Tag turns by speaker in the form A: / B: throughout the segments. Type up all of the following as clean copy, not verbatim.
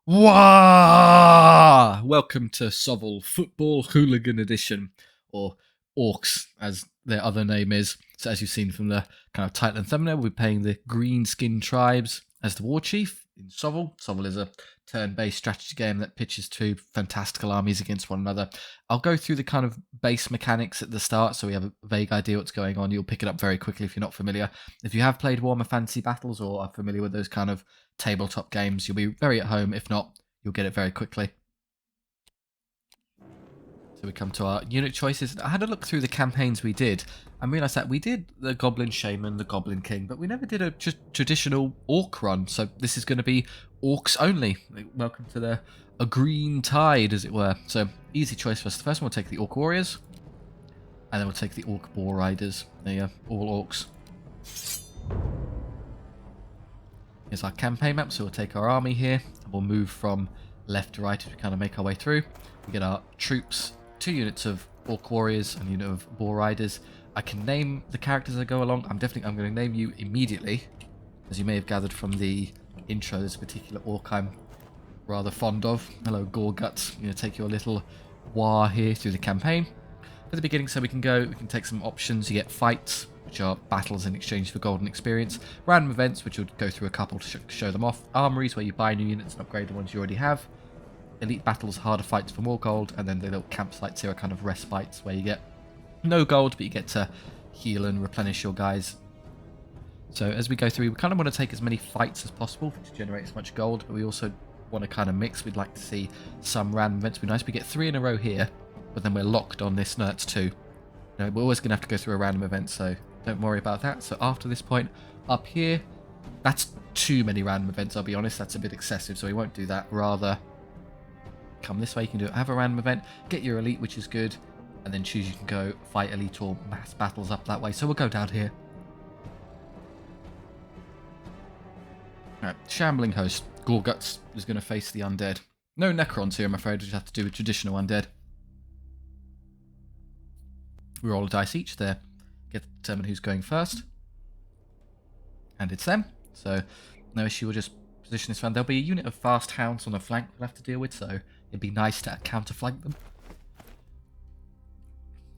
A: WAAAGH! Welcome to SOVL Football Hooligan Edition, or Orcs as their other name is. So as you've seen from the kind of title and thumbnail, we're playing the Greenskin Tribes as the Warchief in SOVL. SOVL is a turn-based strategy game that pitches two fantastical armies against one another. I'll go through the kind of base mechanics at the start so we have a vague idea what's going on. You'll pick it up very quickly if you're not familiar. If you have played Warhammer Fantasy Battles or are familiar with those kind of tabletop games, you'll be very at home. If not, you'll get it very quickly. So we come to our unit choices. I had a look through the campaigns we did and realised that we did the Goblin Shaman, the Goblin King, but we never did a just traditional Orc run. So this is going to be Orcs only. Welcome to a green tide, as it were. So easy choice for us. The first one we'll take the Orc Warriors, and then we'll take the Orc Boar Riders. There you go, all Orcs. Here's our campaign map, so we'll take our army here, and we'll move from left to right as we kind of make our way through. We get our troops, 2 units of Orc Warriors and a unit of Boar Riders. I can name the characters as I go along. I'm going to name you immediately. As you may have gathered from the intro, there's a particular Orc I'm rather fond of. Hello, Gore Guts. I'm going to take your little war here through the campaign. At the beginning, so we can take some options. You get fights, which are battles in exchange for golden experience. Random events, which will go through a couple to show them off. Armories, where you buy new units and upgrade the ones you already have. Elite battles, harder fights for more gold. And then the little campsites here are kind of respites, where you get no gold, but you get to heal and replenish your guys. So as we go through, we kind of want to take as many fights as possible to generate as much gold, but we also want to kind of mix. We'd like to see some random events. It'd be nice if we get 3 in a row here, but then we're locked on this. No, that's 2. No, we're always going to have to go through a random event, so don't worry about that. So after this point, up here, that's too many random events, I'll be honest. That's a bit excessive, so we won't do that. Rather, come this way, you can have a random event, get your elite, which is good, and then choose you can go fight elite or mass battles up that way. So we'll go down here. Alright, Shambling Host. Gorguts is going to face the undead. No Necrons here, I'm afraid. We just have to do a traditional undead. We roll a dice each there. Get to determine who's going first. And it's them. So no issue, we'll just position this one. There'll be a unit of fast hounds on the flank we'll have to deal with, so it'd be nice to counterflank them.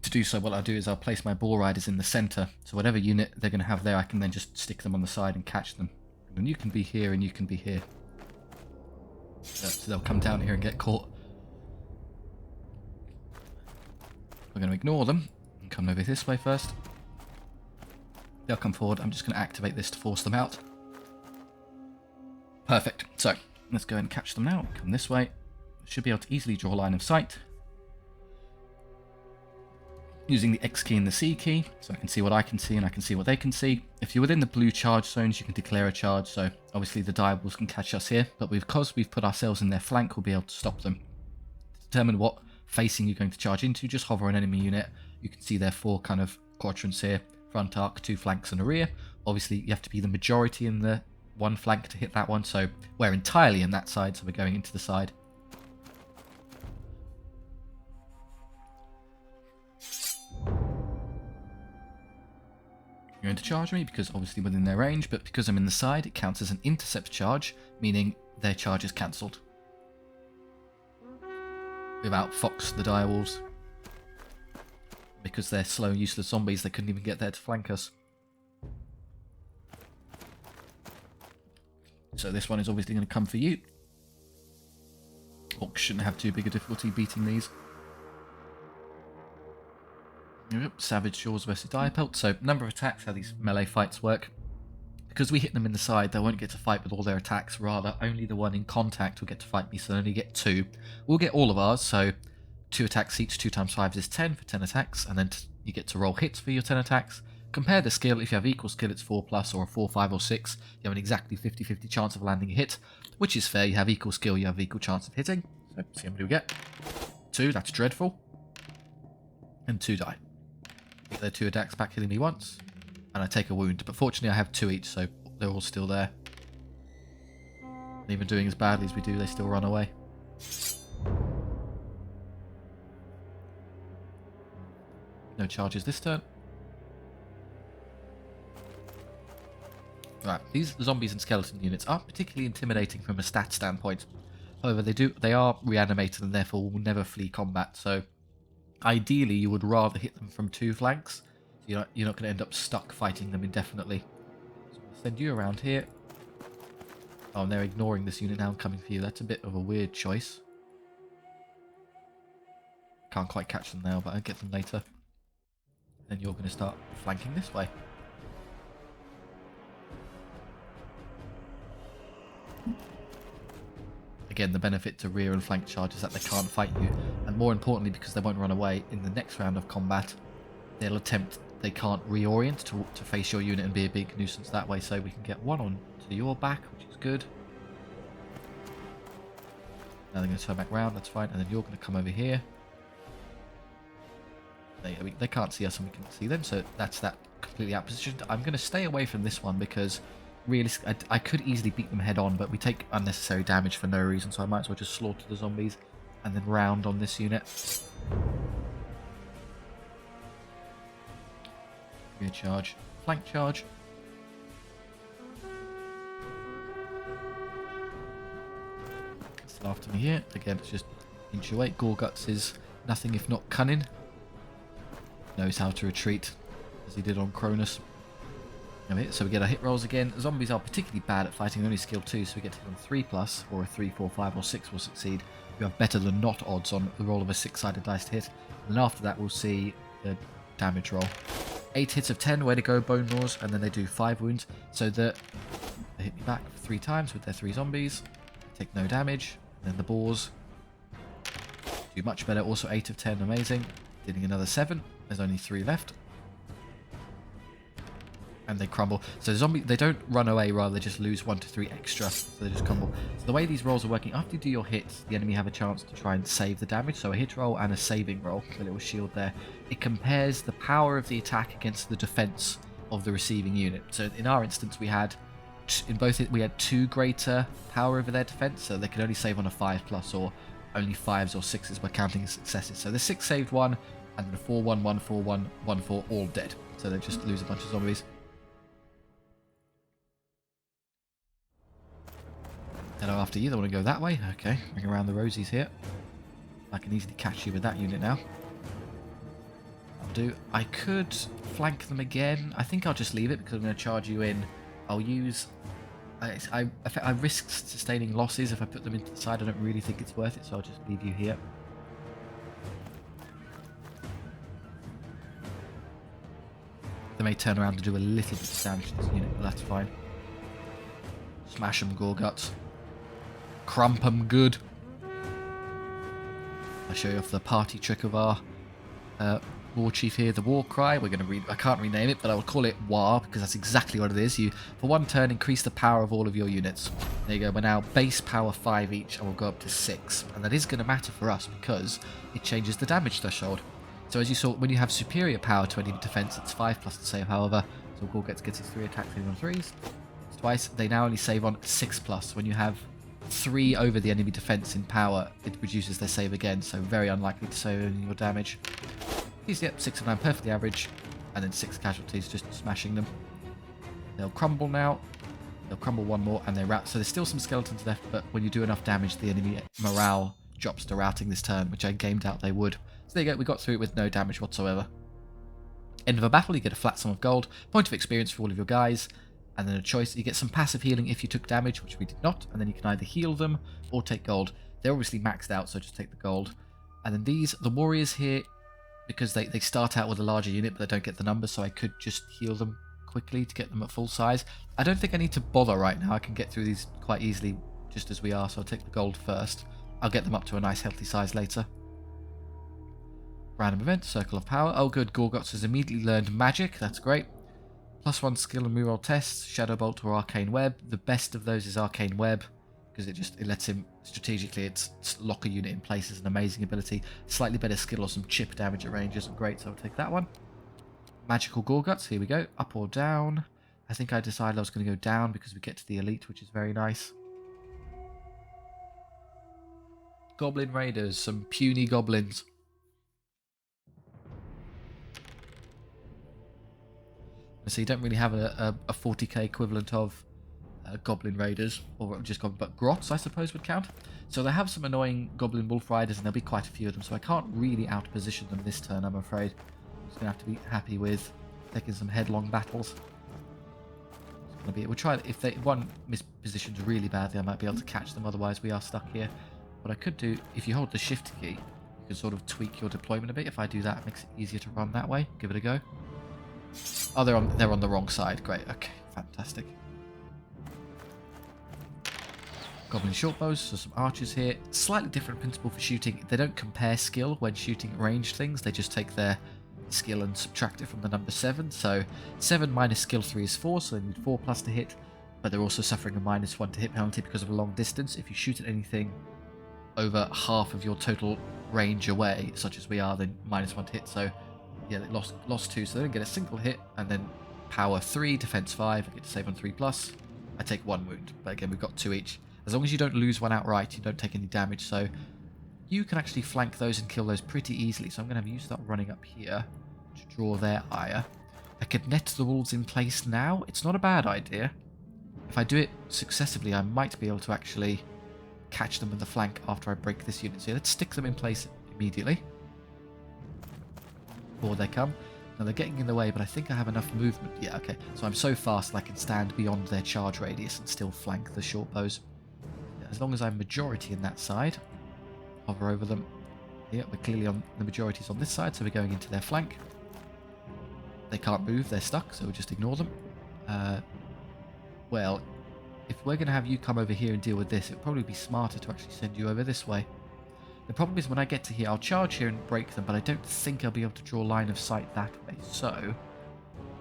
A: To do so, what I'll do is I'll place my Boar Riders in the centre. So whatever unit they're going to have there, I can then just stick them on the side and catch them. And you can be here and you can be here. So they'll come down here and get caught. We're going to ignore them and come over this way first. They'll come forward. I'm just going to activate this to force them out. Perfect. So let's go and catch them now. Come this way. Should be able to easily draw a line of sight. Using the X key and the C key, so I can see what I can see and I can see what they can see. If you're within the blue charge zones, you can declare a charge, so obviously the diabols can catch us here, but because we've put ourselves in their flank, we'll be able to stop them. To determine what facing you're going to charge into, just hover an enemy unit. You can see their 4 kind of quadrants here: front arc, 2 flanks and a rear. Obviously you have to be the majority in the one flank to hit that one, so we're entirely in that side, so we're going into the side. You're going to charge me because obviously within their range, but because I'm in the side, it counts as an intercept charge, meaning their charge is cancelled. We've outfoxed the direwolves. Because they're slow, useless zombies, they couldn't even get there to flank us. So this one is obviously going to come for you. Orcs shouldn't have too big a difficulty beating these. Savage Shores versus Direpelt. So number of attacks, how these melee fights work. Because we hit them in the side, they won't get to fight with all their attacks. Rather, only the one in contact will get to fight me, so they only get 2. We'll get all of ours, so 2 attacks each. 2 times 5 is 10 for 10 attacks, and then you get to roll hits for your 10 attacks. Compare the skill. If you have equal skill, it's 4+, or a 4, 5, or 6. You have an exactly 50-50 chance of landing a hit, which is fair. You have equal skill, you have equal chance of hitting. So see how many we get. 2, that's dreadful. And 2 die. Get their 2 attacks back, hitting me once, and I take a wound. But fortunately I have 2 each, so they're all still there. And even doing as badly as we do, they still run away. No charges this turn. Right, these zombies and skeleton units aren't particularly intimidating from a stat standpoint. However, they are reanimated and therefore will never flee combat. So ideally, you would rather hit them from 2 flanks. So you're not going to end up stuck fighting them indefinitely. So I'll send you around here. Oh, and they're ignoring this unit now and coming for you. That's a bit of a weird choice. Can't quite catch them now, but I'll get them later. Then you're going to start flanking this way. Again, the benefit to rear and flank charge is that they can't fight you, and more importantly, because they won't run away, in the next round of combat, they can't reorient to face your unit and be a big nuisance that way, so we can get one on to your back, which is good. Now they're going to turn back round, that's fine, and then you're going to come over here. They can't see us and we can see them, so that's that completely out positioned. I'm going to stay away from this one because realistically, I could easily beat them head on, but we take unnecessary damage for no reason, so I might as well just slaughter the zombies and then round on this unit. Rear charge, flank charge. Still after me here. Again, it's just inch away. Gorguts is nothing if not cunning. Knows how to retreat, as he did on Cronus. So we get our hit rolls again. Zombies are particularly bad at fighting, only skill 2, so we get to hit on 3+, or a 3, 4, 5, or 6 will succeed. You have better than not odds on the roll of a 6-sided dice to hit. And then after that, we'll see the damage roll. 8 hits of 10, way to go, Bone Gnaws, and then they do 5 wounds. So that they hit me back 3 times with their 3 zombies. Take no damage. And then the boars do much better. Also 8 of 10, amazing. Dealing another 7. There's only 3 left. And they crumble. So they don't run away, rather they just lose 1 to 3 extra. So they just crumble. So the way these rolls are working, after you do your hits, the enemy have a chance to try and save the damage. So a hit roll and a saving roll, the little shield there. It compares the power of the attack against the defense of the receiving unit. So in our instance, we had 2 greater power over their defense, so they could only save on a 5+, or only 5s or 6s were counting as successes. So the 6 saved 1, and then 4, 1, 1, 4, 1, 1, 4, all dead. So they just lose a bunch of zombies. Hello, after you. They want to go that way. Okay, bring around the rosies here. I can easily catch you with that unit now. I'll do. I could flank them again. I think I'll just leave it because I'm going to charge you in. I'll use. I risk sustaining losses if I put them into the side. I don't really think it's worth it, so I'll just leave you here. They may turn around to do a little bit of damage to this unit, but that's fine. Smash them, Gorguts. Crump them good. I'll show you off the party trick of our Warchief here, the war cry. We're going to read. I can't rename it, but I will call it WAAAGH because that's exactly what it is. You, for 1 turn, increase the power of all of your units. There you go. We're now base power 5 each, and we'll go up to 6. And that is going to matter for us because it changes the damage threshold. So as you saw, when you have superior power to enemy defense, it's 5+ to save. However, so Gorguts gets his 3 attacks on 3s. It's twice. They now only save on 6+. When you have 3 over the enemy defense in power, it reduces their save again. So very unlikely to save any your damage. These, yep, 6 of 9, perfectly average, and then 6 casualties, just smashing them. They'll crumble now. They'll crumble 1 more, and they rout. So there's still some skeletons left, but when you do enough damage, the enemy morale drops to routing this turn, which I gamed out they would. So there you go, we got through it with no damage whatsoever. End of a battle, you get a flat sum of gold, point of experience for all of your guys, and then a choice. You get some passive healing if you took damage, which we did not, and then you can either heal them or take gold. They're obviously maxed out, so just take the gold. And then these, the warriors here, because they start out with a larger unit, but they don't get the numbers, so I could just heal them quickly to get them at full size. I don't think I need to bother right now. I can get through these quite easily just as we are, so I'll take the gold first. I'll get them up to a nice healthy size later. Random event, Circle of Power. Oh good, Gorguts has immediately learned Magic. That's great. +1 skill and reroll tests, Shadow Bolt or Arcane Web. The best of those is Arcane Web, because it lets him strategically lock a unit in place is an amazing ability. Slightly better skill or some chip damage at range isn't great, so I'll take that one. Magical Gorguts, here we go. Up or down? I think I decided I was going to go down because we get to the elite, which is very nice. Goblin Raiders, some puny goblins. So you don't really have a 40k equivalent of goblin raiders, or just goblin, but grots I suppose would count. So they have some annoying goblin wolf riders, and there'll be quite a few of them, so I can't really outposition them this turn, I'm afraid. I'm just going to have to be happy with taking some headlong battles. We'll try, if one mispositions really badly, I might be able to catch them, otherwise we are stuck here. What I could do, if you hold the shift key, you can sort of tweak your deployment a bit. If I do that, it makes it easier to run that way. Give it a go. Oh, they're on the wrong side. Great, okay, fantastic. Goblin shortbows, so some archers here. Slightly different principle for shooting. They don't compare skill when shooting ranged things, they just take their skill and subtract it from the number 7. So 7 minus skill 3 is 4, so they need 4 plus to hit, but they're also suffering a -1 to hit penalty because of a long distance. If you shoot at anything over half of your total range away, such as we are, then -1 to hit. So yeah, they lost 2, so they don't get a single hit, and then power 3, defense 5, I get to save on 3 plus. I take 1 wound, but again we've got 2 each. As long as you don't lose one outright, you don't take any damage, so you can actually flank those and kill those pretty easily. So I'm going to have you start running up here to draw their ire. I could net the walls in place now. It's not a bad idea. If I do it successively, I might be able to actually catch them in the flank after I break this unit. So let's stick them in place immediately. Before they come. Now they're getting in the way, but I think I have enough movement. Yeah, okay. So I'm so fast that I can stand beyond their charge radius and still flank the short bows. As long as I'm majority in that side, hover over them. Yeah, we're clearly on the majority's on this side, so we're going into their flank. They can't move, they're stuck, so we'll just ignore them. Well, if we're going to have you come over here and deal with this, it would probably be smarter to actually send you over this way. The problem is when I get to here, I'll charge here and break them, but I don't think I'll be able to draw line of sight that way. So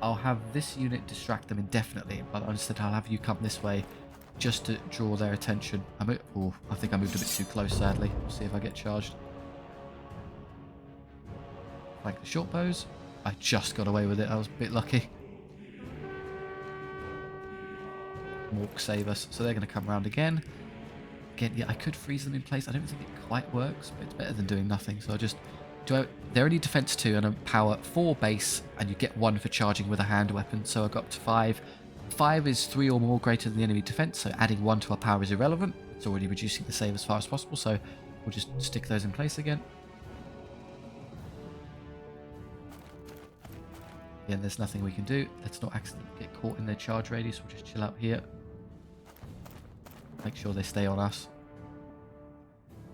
A: I'll have this unit distract them indefinitely, but instead I'll have you come this way just to draw their attention. I think I moved a bit too close, sadly. We'll see if I get charged. Like the short bows. I just got away with it. I was a bit lucky. Orcs save us. So they're going to come around again. Again, yeah, I could freeze them in place. I don't think it quite works, but it's better than doing nothing. So I'll just... They're only defense 2 and a power 4 base, and you get 1 for charging with a hand weapon. So I got up to 5. 5 is 3 or more greater than the enemy defense, so adding 1 to our power is irrelevant. It's already reducing the save as far as possible, so we'll just stick those in place again. Again, there's nothing we can do. Let's not accidentally get caught in their charge radius. We'll just chill out here. Make sure they stay on us.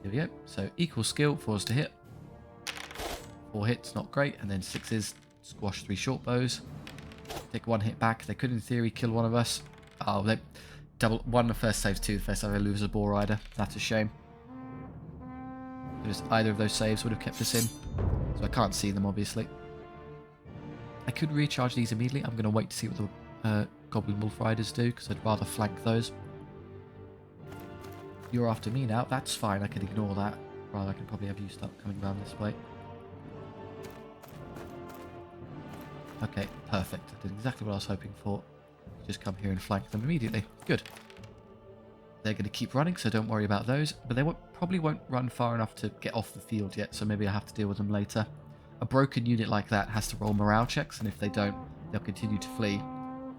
A: Here we go. So equal skill, 4s to hit. 4 hits, not great, and then 6s, squash 3 short bows. Take 1 hit back. They could, in theory, kill one of us. Oh, they double 1 the first saves, 2 the first save. I lose a boar rider. That's a shame. Because either of those saves would have kept us in. So I can't see them, obviously. I could recharge these immediately. I'm going to wait to see what the Goblin Wolf Riders do, because I'd rather flank those. You're after me now. That's fine. I can ignore that. Rather, I can probably have you start coming around this way. Okay, perfect. I did exactly what I was hoping for. Just come here and flank them immediately. Good. They're going to keep running, so don't worry about those. But they probably won't run far enough to get off the field yet, so maybe I'll have to deal with them later. A broken unit like that has to roll morale checks, and if they don't, they'll continue to flee.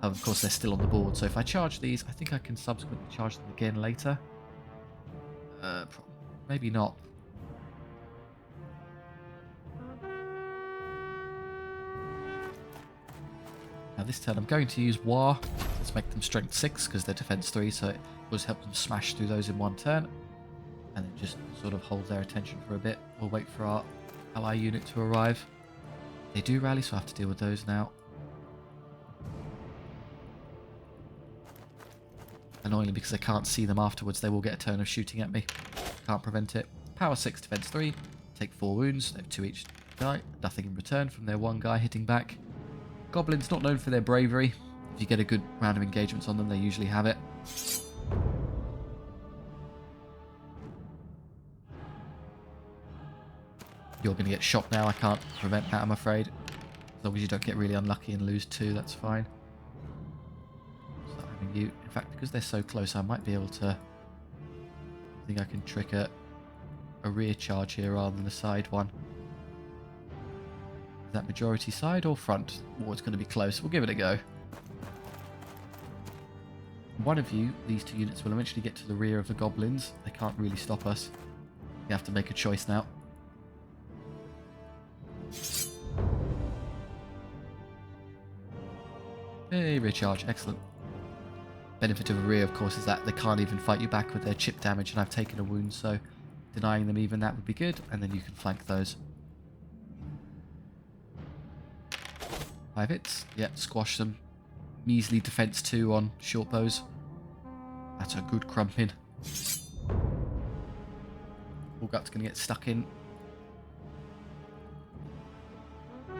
A: Of course, they're still on the board, so if I charge these, I think I can subsequently charge them again later. Maybe not. Now this turn I'm going to use WAAAGH. Let's make them strength 6 because they're defense 3, so it was help them smash through those in one turn. And then just sort of hold their attention for a bit. We'll wait for our ally unit to arrive. They do rally, so I have to deal with those now. Annoyingly, because I can't see them afterwards, they will get a turn of shooting at me. Can't prevent it. Power 6, defense 3. Take 4 wounds. They have 2 each die. Nothing in return from their one guy hitting back. Goblins not known for their bravery. If you get a good round of engagements on them, they usually have it. You're going to get shot now. I can't prevent that, I'm afraid. As long as you don't get really unlucky and lose 2, that's fine. Start having you. In fact, because they're so close, I might be able to... I think I can trick a rear charge here rather than a side one. Is that majority side or front? Oh, it's going to be close. We'll give it a go. one of you, these two units, will eventually get to the rear of the goblins. They can't really stop us. You have to make a choice now. Hey, recharge. Excellent. Benefit of a rear, of course, is that they can't even fight you back with their chip damage, and I've taken a wound, so denying them even that would be good, and then you can flank those. 5 hits. Yep, squash them. Measly defense 2 on short bows. That's a good crumping. Allgut's going to get stuck in.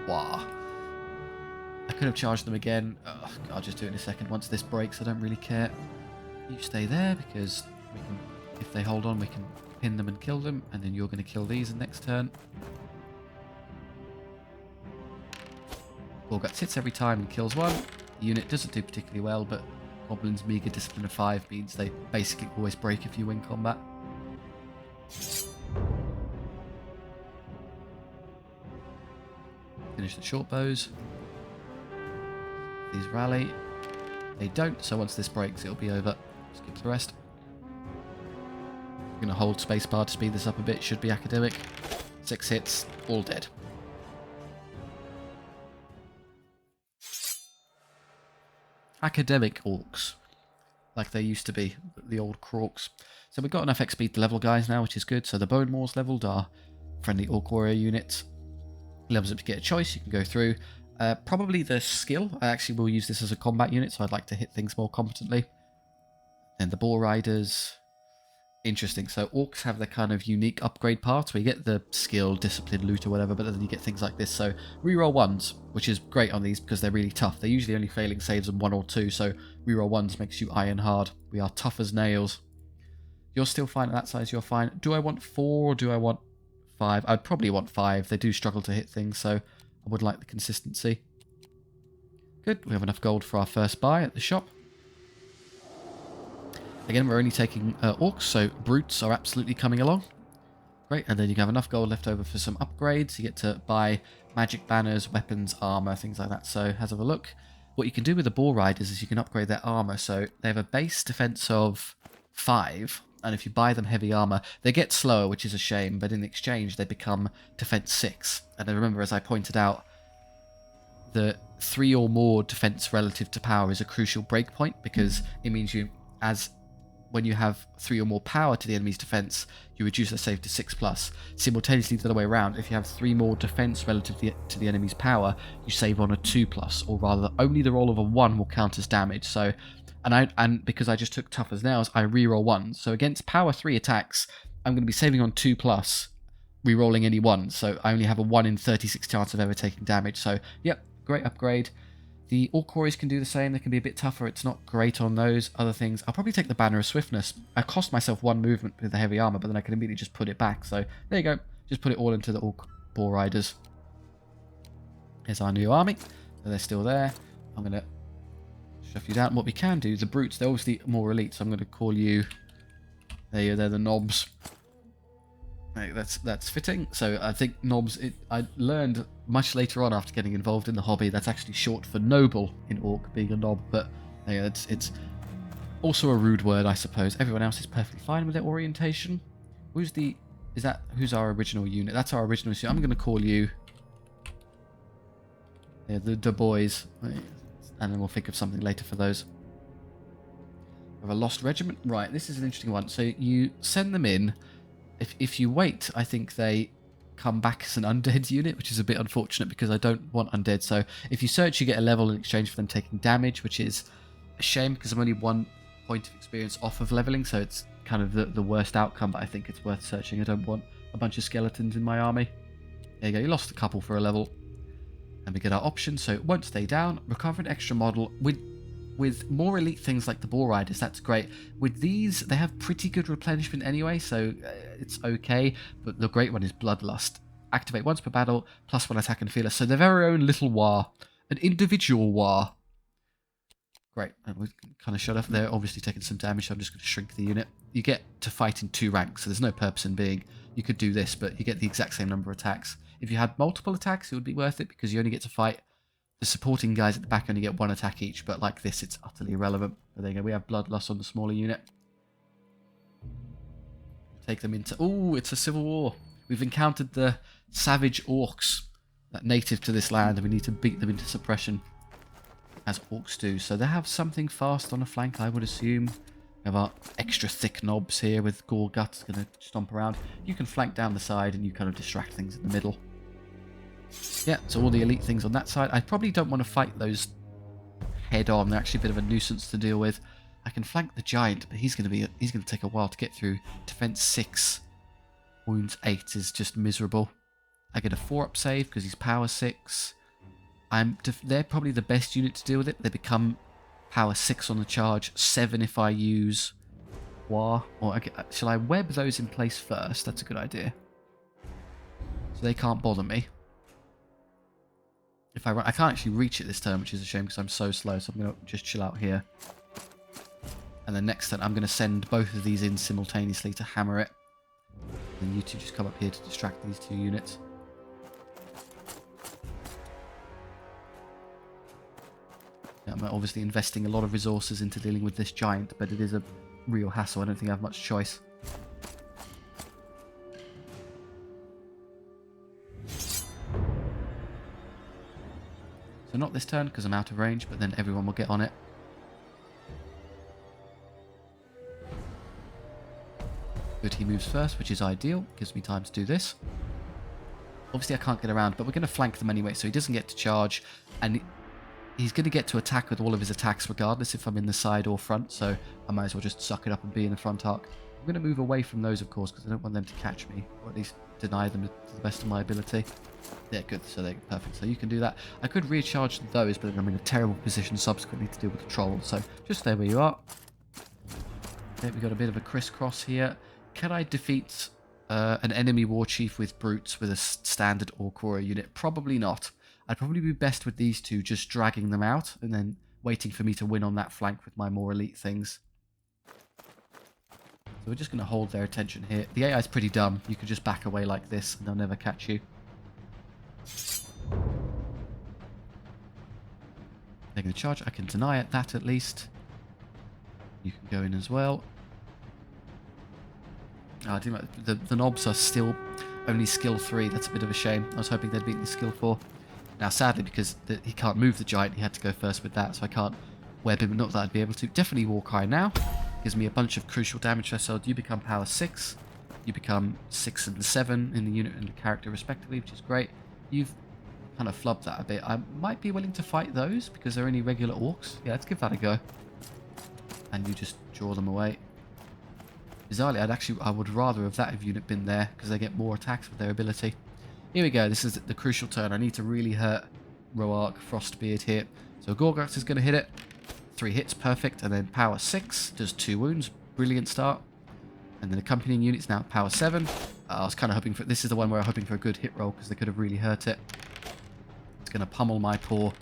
A: Wow. I could have charged them again. Ugh, I'll just do it in a second. Once this breaks, I don't really care. You stay there because we can, if they hold on, we can pin them and kill them, and then you're going to kill these the next turn. Allgut hits every time and kills one. The unit doesn't do particularly well, but Goblins' meager discipline of 5 means they basically always break if you win combat. Finish the short bows. These rally. They don't, so once this breaks, it'll be over. Skip the rest. I'm going to hold spacebar to speed this up a bit. Should be academic. 6 hits, all dead. Academic orcs, like they used to be, the old Orks. So we've got enough XP to level guys now, which is good. So the Bone Maul's leveled, our friendly Orc Warrior unit levels up to get a choice. You can go through. Probably the skill. I actually will use this as a combat unit, so I'd like to hit things more competently. And the Boar Riders. Interesting. So Orcs have their kind of unique upgrade parts where you get the skill, discipline, loot or whatever, but then you get things like this. So reroll 1s, which is great on these because they're really tough. They're usually only failing saves on 1 or 2, so reroll 1s makes you iron hard. We are tough as nails. You're still fine at that size, you're fine. Do I want 4 or do I want 5? I'd probably want 5. They do struggle to hit things, so I would like the consistency. Good, we have enough gold for our first buy at the shop. Again, we're only taking Orcs, so Brutes are absolutely coming along. Great, and then you have enough gold left over for some upgrades. You get to buy magic banners, weapons, armour, things like that. So, have a look. What you can do with the Boar Riders is you can upgrade their armour. So, they have a base defense of 5, and if you buy them heavy armour, they get slower, which is a shame, but in exchange, they become defense 6. And I remember, as I pointed out, the 3 or more defense relative to power is a crucial breakpoint, because it means you, when you have 3 or more power to the enemy's defense, you reduce their save to 6+. Simultaneously, the other way around, if you have 3 more defense relative to the enemy's power, you save on a 2+, or rather, only the roll of a 1 will count as damage. So, and because I just took tough as nails, I reroll 1. So against power 3 attacks, I'm going to be saving on 2+, rerolling any 1. So I only have a 1 in 36 chance of ever taking damage. So, yep, great upgrade. The Orc Warriors can do the same. They can be a bit tougher. It's not great on those other things. I'll probably take the Banner of Swiftness. I cost myself 1 movement with the heavy armor, but then I can immediately just put it back. So there you go. Just put it all into the Orc Boar Riders. Here's our new army. So they're still there. I'm going to shove you down. What we can do, the Brutes, they're obviously more elite, so I'm going to call you... There you go, they're the Knobs. Right, that's fitting. So I think Knobs, I learned much later on after getting involved in the hobby, that's actually short for noble in Orc, being a knob, but yeah, it's also a rude word, I suppose. Everyone else is perfectly fine with their orientation. Who's our original unit? That's our original unit. I'm going to call you the boys, and then we'll think of something later for those. We have a lost regiment. Right, this is an interesting one. So you send them in. If you wait, I think they come back as an undead unit, which is a bit unfortunate because I don't want undead. So if you search, you get a level in exchange for them taking damage, which is a shame because I'm only 1 point of experience off of leveling, so it's kind of the worst outcome, but I think it's worth searching. I don't want a bunch of skeletons in my army. There you go, you lost a couple for a level. And we get our options, so it won't stay down. Recover an extra model. With more elite things like the Boar Riders, that's great. With these, they have pretty good replenishment anyway, so it's okay. But the great one is Bloodlust. Activate once per battle, +1 attack and fearless. So their very own little war. An individual war. Great. And we kind of shut off. They're obviously taking some damage, so I'm just going to shrink the unit. You get to fight in 2 ranks, so there's no purpose in being... You could do this, but you get the exact same number of attacks. If you had multiple attacks, it would be worth it, because you only get to fight... The supporting guys at the back only get 1 attack each, but like this, it's utterly irrelevant. Oh, there you go. We have bloodlust on the smaller unit. Take them into... Oh, it's a civil war. We've encountered the savage orcs that native to this land, and we need to beat them into suppression, as orcs do. So they have something fast on the flank, I would assume. We have our extra thick knobs here with gore guts going to stomp around. You can flank down the side and you kind of distract things in the middle. Yeah, so all the elite things on that side. I probably don't want to fight those head on. They're actually a bit of a nuisance to deal with. I can flank the giant, but he's going to take a while to get through. Defense 6, wounds 8 is just miserable. I get a 4-up save because he's power 6. They're probably the best unit to deal with it. They become power 6 on the charge, 7 if I use WAAAGH. Or shall I web those in place first? That's a good idea. So they can't bother me. If I can't actually reach it this turn, which is a shame because I'm so slow. So I'm going to just chill out here. And then next turn, I'm going to send both of these in simultaneously to hammer it. And you two just come up here to distract these 2 units. I'm obviously investing a lot of resources into dealing with this giant, but it is a real hassle. I don't think I have much choice. So not this turn because I'm out of range, but then everyone will get on it. Good, he moves first, which is ideal. Gives me time to do this. Obviously I can't get around, but we're going to flank them anyway, so he doesn't get to charge. And he's going to get to attack with all of his attacks regardless if I'm in the side or front, so I might as well just suck it up and be in the front arc. I'm going to move away from those, of course, because I don't want them to catch me, or at least deny them to the best of my ability. Yeah, good, so they're perfect, so you can do that. I could recharge those, but I'm in a terrible position subsequently to deal with the troll, so just stay where you are. Okay, we've got a bit of a crisscross here. Can I defeat an enemy Warchief with brutes with a standard Orc warrior unit? Probably not. I'd probably be best with these two, just dragging them out and then waiting for me to win on that flank with my more elite things. So we're just going to hold their attention here. The AI is pretty dumb. You can just back away like this and they'll never catch you. Taking the charge, I can deny it, that at least. You can go in as well. Oh, the knobs are still only skill 3. That's a bit of a shame. I was hoping they'd beat the skill 4. Now, sadly, because he can't move the giant, he had to go first with that, so I can't web him. Not that I'd be able to. Definitely walk high now. Gives me a bunch of crucial damage threshold. You become power 6. You become 6 and 7 in the unit and the character respectively, which is great. You've kind of flubbed that a bit. I might be willing to fight those because they're only regular orcs. Yeah, let's give that a go. And you just draw them away. Bizarrely, I would rather have that unit been there because they get more attacks with their ability. Here we go. This is the crucial turn. I need to really hurt WAAAGH Frostbeard here. So Gorgox is going to hit it. 3 hits, perfect. And then power 6 does 2 wounds. Brilliant start. And then accompanying units now power 7. I was kind of hoping for... This is the one where I'm hoping for a good hit roll because they could have really hurt it. It's going to pummel my poor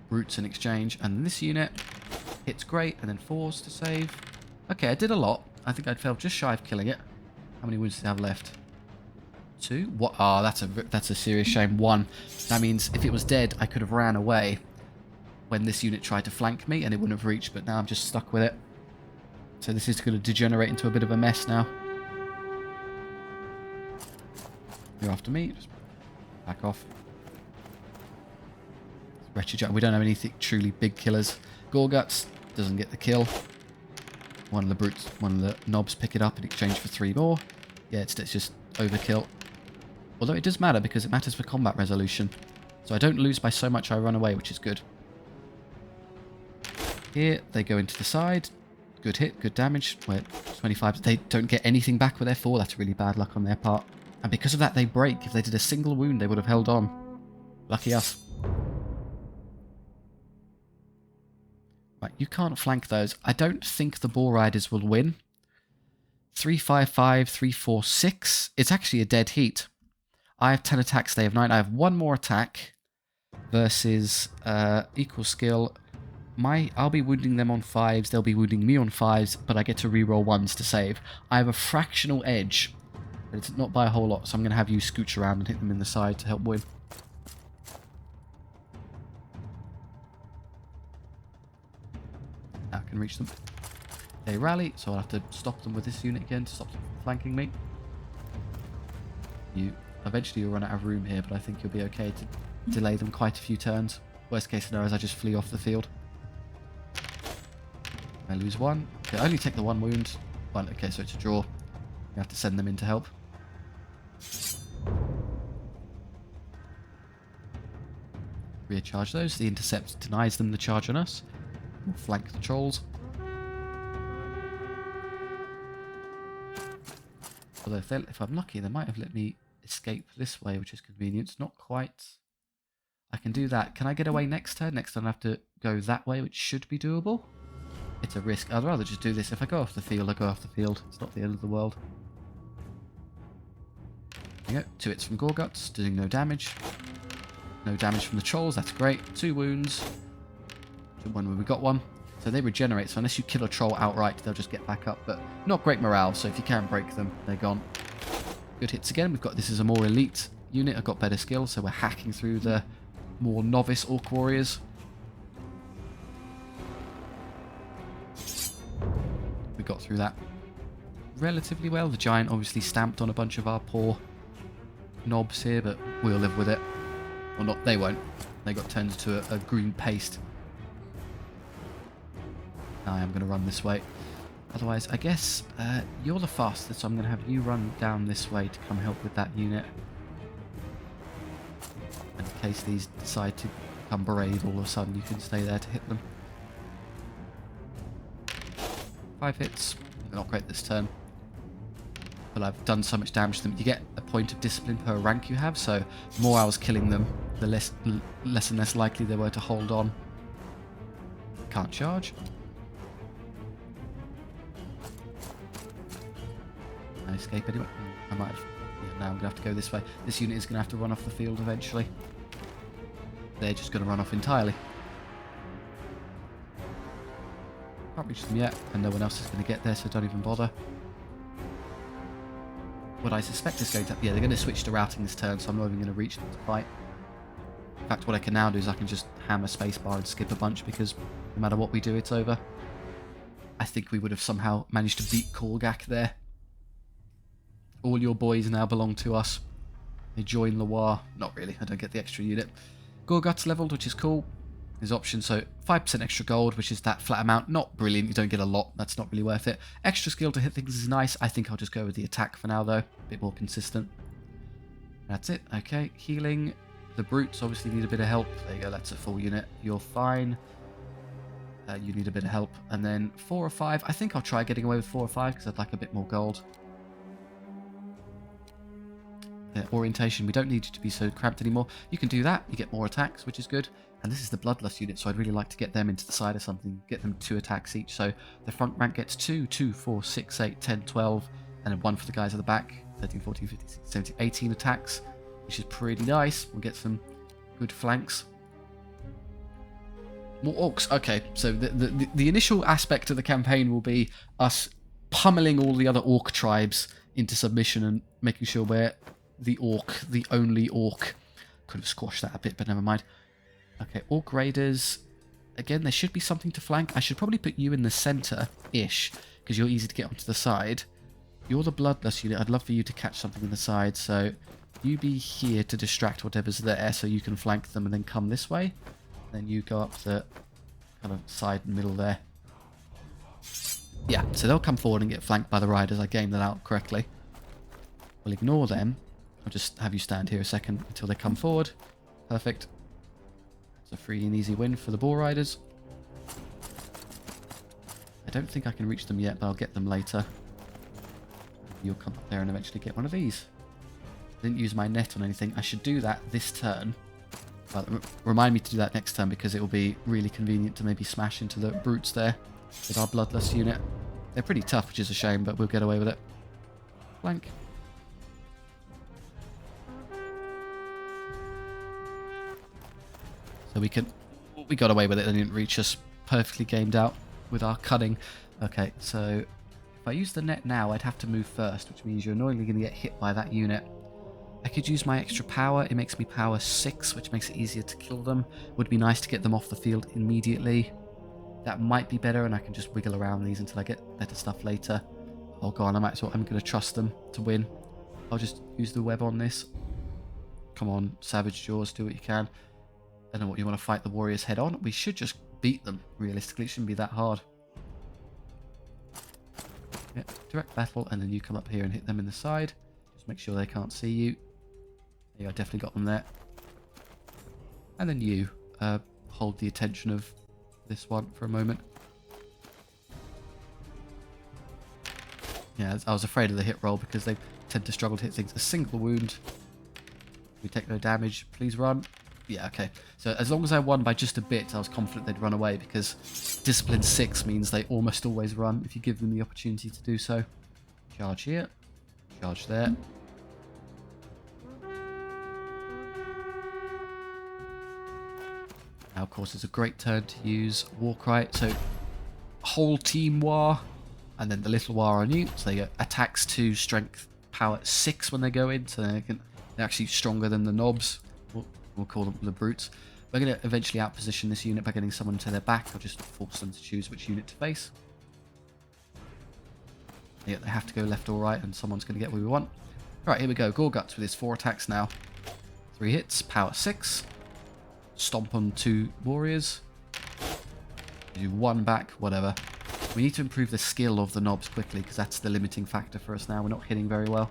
A: brutes in exchange. And this unit hits great. And then 4s to save. Okay, I did a lot. I think I'd failed just shy of killing it. How many wounds do I have left? 2? What? Oh, that's a serious shame. 1. That means if it was dead, I could have ran away when this unit tried to flank me and it wouldn't have reached, but now I'm just stuck with it. So this is going to degenerate into a bit of a mess now. You're after me. Just back off. Wretched giant. We don't have anything truly big killers. Gorguts doesn't get the kill. One of the brutes, one of the knobs pick it up in exchange for 3 more. Yeah, it's just overkill. Although it does matter because it matters for combat resolution. So I don't lose by so much I run away, which is good. Here, they go into the side. Good hit, good damage. We're 25. They don't get anything back with their 4. That's really bad luck on their part. And because of that, they break. If they did a single wound, they would have held on. Lucky us. Right, you can't flank those. I don't think the Boar Riders will win. 3-5-5, 3-4-6. It's actually a dead heat. I have 10 attacks, they have 9. I have 1 more attack versus equal skill. I'll be wounding them on 5s, they'll be wounding me on 5s, but I get to reroll 1s to save. I have a fractional edge, but it's not by a whole lot, so I'm going to have you scooch around and hit them in the side to help win. can reach them. They rally, so I'll have to stop them with this unit again to stop them from flanking me. Eventually you'll run out of room here, but I think you'll be okay to delay them quite a few turns. Worst case scenario is I just flee off the field. I lose one. Okay, I only take the one wound. One. Okay, so it's a draw. You have to send them in to help. Rear charge those. The intercept denies them the charge on us. We'll flank the trolls. Although if I'm lucky, they might have let me escape this way, which is convenient. Not quite. I can do that. Can I get away next turn? Next turn I have to go that way, which should be doable. It's a risk. I'd rather just do this. If I go off the field, I go off the field. It's not the end of the world. There you go. 2 hits from Gorguts, doing no damage. No damage from the trolls. That's great. 2 wounds. When we got one. So they regenerate. So unless you kill a troll outright, they'll just get back up. But not great morale. So if you can break them, they're gone. Good hits again. We've got this is a more elite unit. I've got better skill. So we're hacking through the more novice orc warriors. We got through that relatively well. The giant obviously stamped on a bunch of our poor knobs here, but we'll live with it. Well, not they won't. They got turned into a green paste. I am going to run this way. Otherwise, I guess you're the fastest, so I'm going to have you run down this way to come help with that unit. And in case these decide to become brave all of a sudden, you can stay there to hit them. 5 hits. Not great this turn. But I've done so much damage to them. You get a point of discipline per rank you have, so the more I was killing them, the less and less likely they were to hold on. Can't charge. Can I escape anyway? I might have. Yeah, now I'm going to have to go this way. This unit is going to have to run off the field eventually. They're just going to run off entirely. Can't reach them yet, and no one else is going to get there, so don't even bother. What I suspect is going to... Yeah, they're going to switch to routing this turn, so I'm not even going to reach them to fight. In fact, what I can now do is I can just hammer spacebar and skip a bunch, because no matter what we do, it's over. I think we would have somehow managed to beat WAAAGH there. All your boys now belong to us. They join the WAAAGH. Not really, I don't get the extra unit. Gorguts leveled, which is cool. There's options, so 5% extra gold, which is that flat amount. Not brilliant, you don't get a lot, that's not really worth it. Extra skill to hit things is nice. I think I'll just go with the attack for now though, a bit more consistent. That's it, okay. Healing, the brutes obviously need a bit of help. There you go, that's a full unit. You're fine. You need a bit of help. And then 4 or 5, I think I'll try getting away with 4 or 5 because I'd like a bit more gold. Orientation, we don't need you to be so cramped anymore. You can do that, you get more attacks, which is good. And this is the bloodlust unit, so I'd really like to get them into the side of something, get them 2 attacks each. So the front rank gets 2, 2, 4, 6, 8, 10, 12, and then 1 for the guys at the back. 13, 14, 15, 16, 17, 18 attacks, which is pretty nice. We'll get some good flanks. More orcs. Okay, so the initial aspect of the campaign will be us pummeling all the other orc tribes into submission and making sure we're the orc, the only orc. Could have squashed that a bit, but never mind. Okay, orc raiders. Again, there should be something to flank. I should probably put you in the center-ish, because you're easy to get onto the side. You're the bloodlust unit. I'd love for you to catch something in the side, so you be here to distract whatever's there, so you can flank them and then come this way. Then you go up the kind of side and middle there. Yeah, so they'll come forward and get flanked by the riders. I gamed that out correctly. We'll ignore them. I'll just have you stand here a second until they come forward. Perfect. It's a free and easy win for the Boar Riders. I don't think I can reach them yet, but I'll get them later. You'll come up there and eventually get one of these. I didn't use my net on anything. I should do that this turn. Well, remind me to do that next turn, because it will be really convenient to maybe smash into the brutes there with our bloodlust unit. They're pretty tough, which is a shame, but we'll get away with it. Flank. So we got away with it. They didn't reach us. Perfectly gamed out with our cunning. Okay, so if I use the net now, I'd have to move first, which means you're annoyingly going to get hit by that unit. I could use my extra power. It makes me power 6, which makes it easier to kill them. Would be nice to get them off the field immediately. That might be better, and I can just wiggle around these until I get better stuff later. Oh god, I'm going to trust them to win. I'll just use the web on this. Come on, Savage Jaws, do what you can. I don't know what you want to fight the warriors head on. We should just beat them, realistically. It shouldn't be that hard. Yeah, direct battle, and then you come up here and hit them in the side. Just make sure they can't see you. Yeah, I definitely got them there. And then you hold the attention of this one for a moment. Yeah, I was afraid of the hit roll because they tend to struggle to hit things. A single wound. We take no damage. Please run. Yeah, okay. So as long as I won by just a bit, I was confident they'd run away because Discipline 6 means they almost always run if you give them the opportunity to do so. Charge here. Charge there. Now, of course, it's a great turn to use War Cry. So, whole team War, and then the little War on you. So they get attacks 2, strength, power 6 when they go in. So they're actually stronger than the knobs. We'll call them the brutes. We're going to eventually outposition this unit by getting someone to their back. I'll just force them to choose which unit to face. Yeah, they have to go left or right, and someone's going to get what we want. Alright, here we go. Gorguts with his 4 attacks now. 3 hits, power 6. Stomp on 2 warriors. Do 1 back, whatever. We need to improve the skill of the knobs quickly, because that's the limiting factor for us now. We're not hitting very well.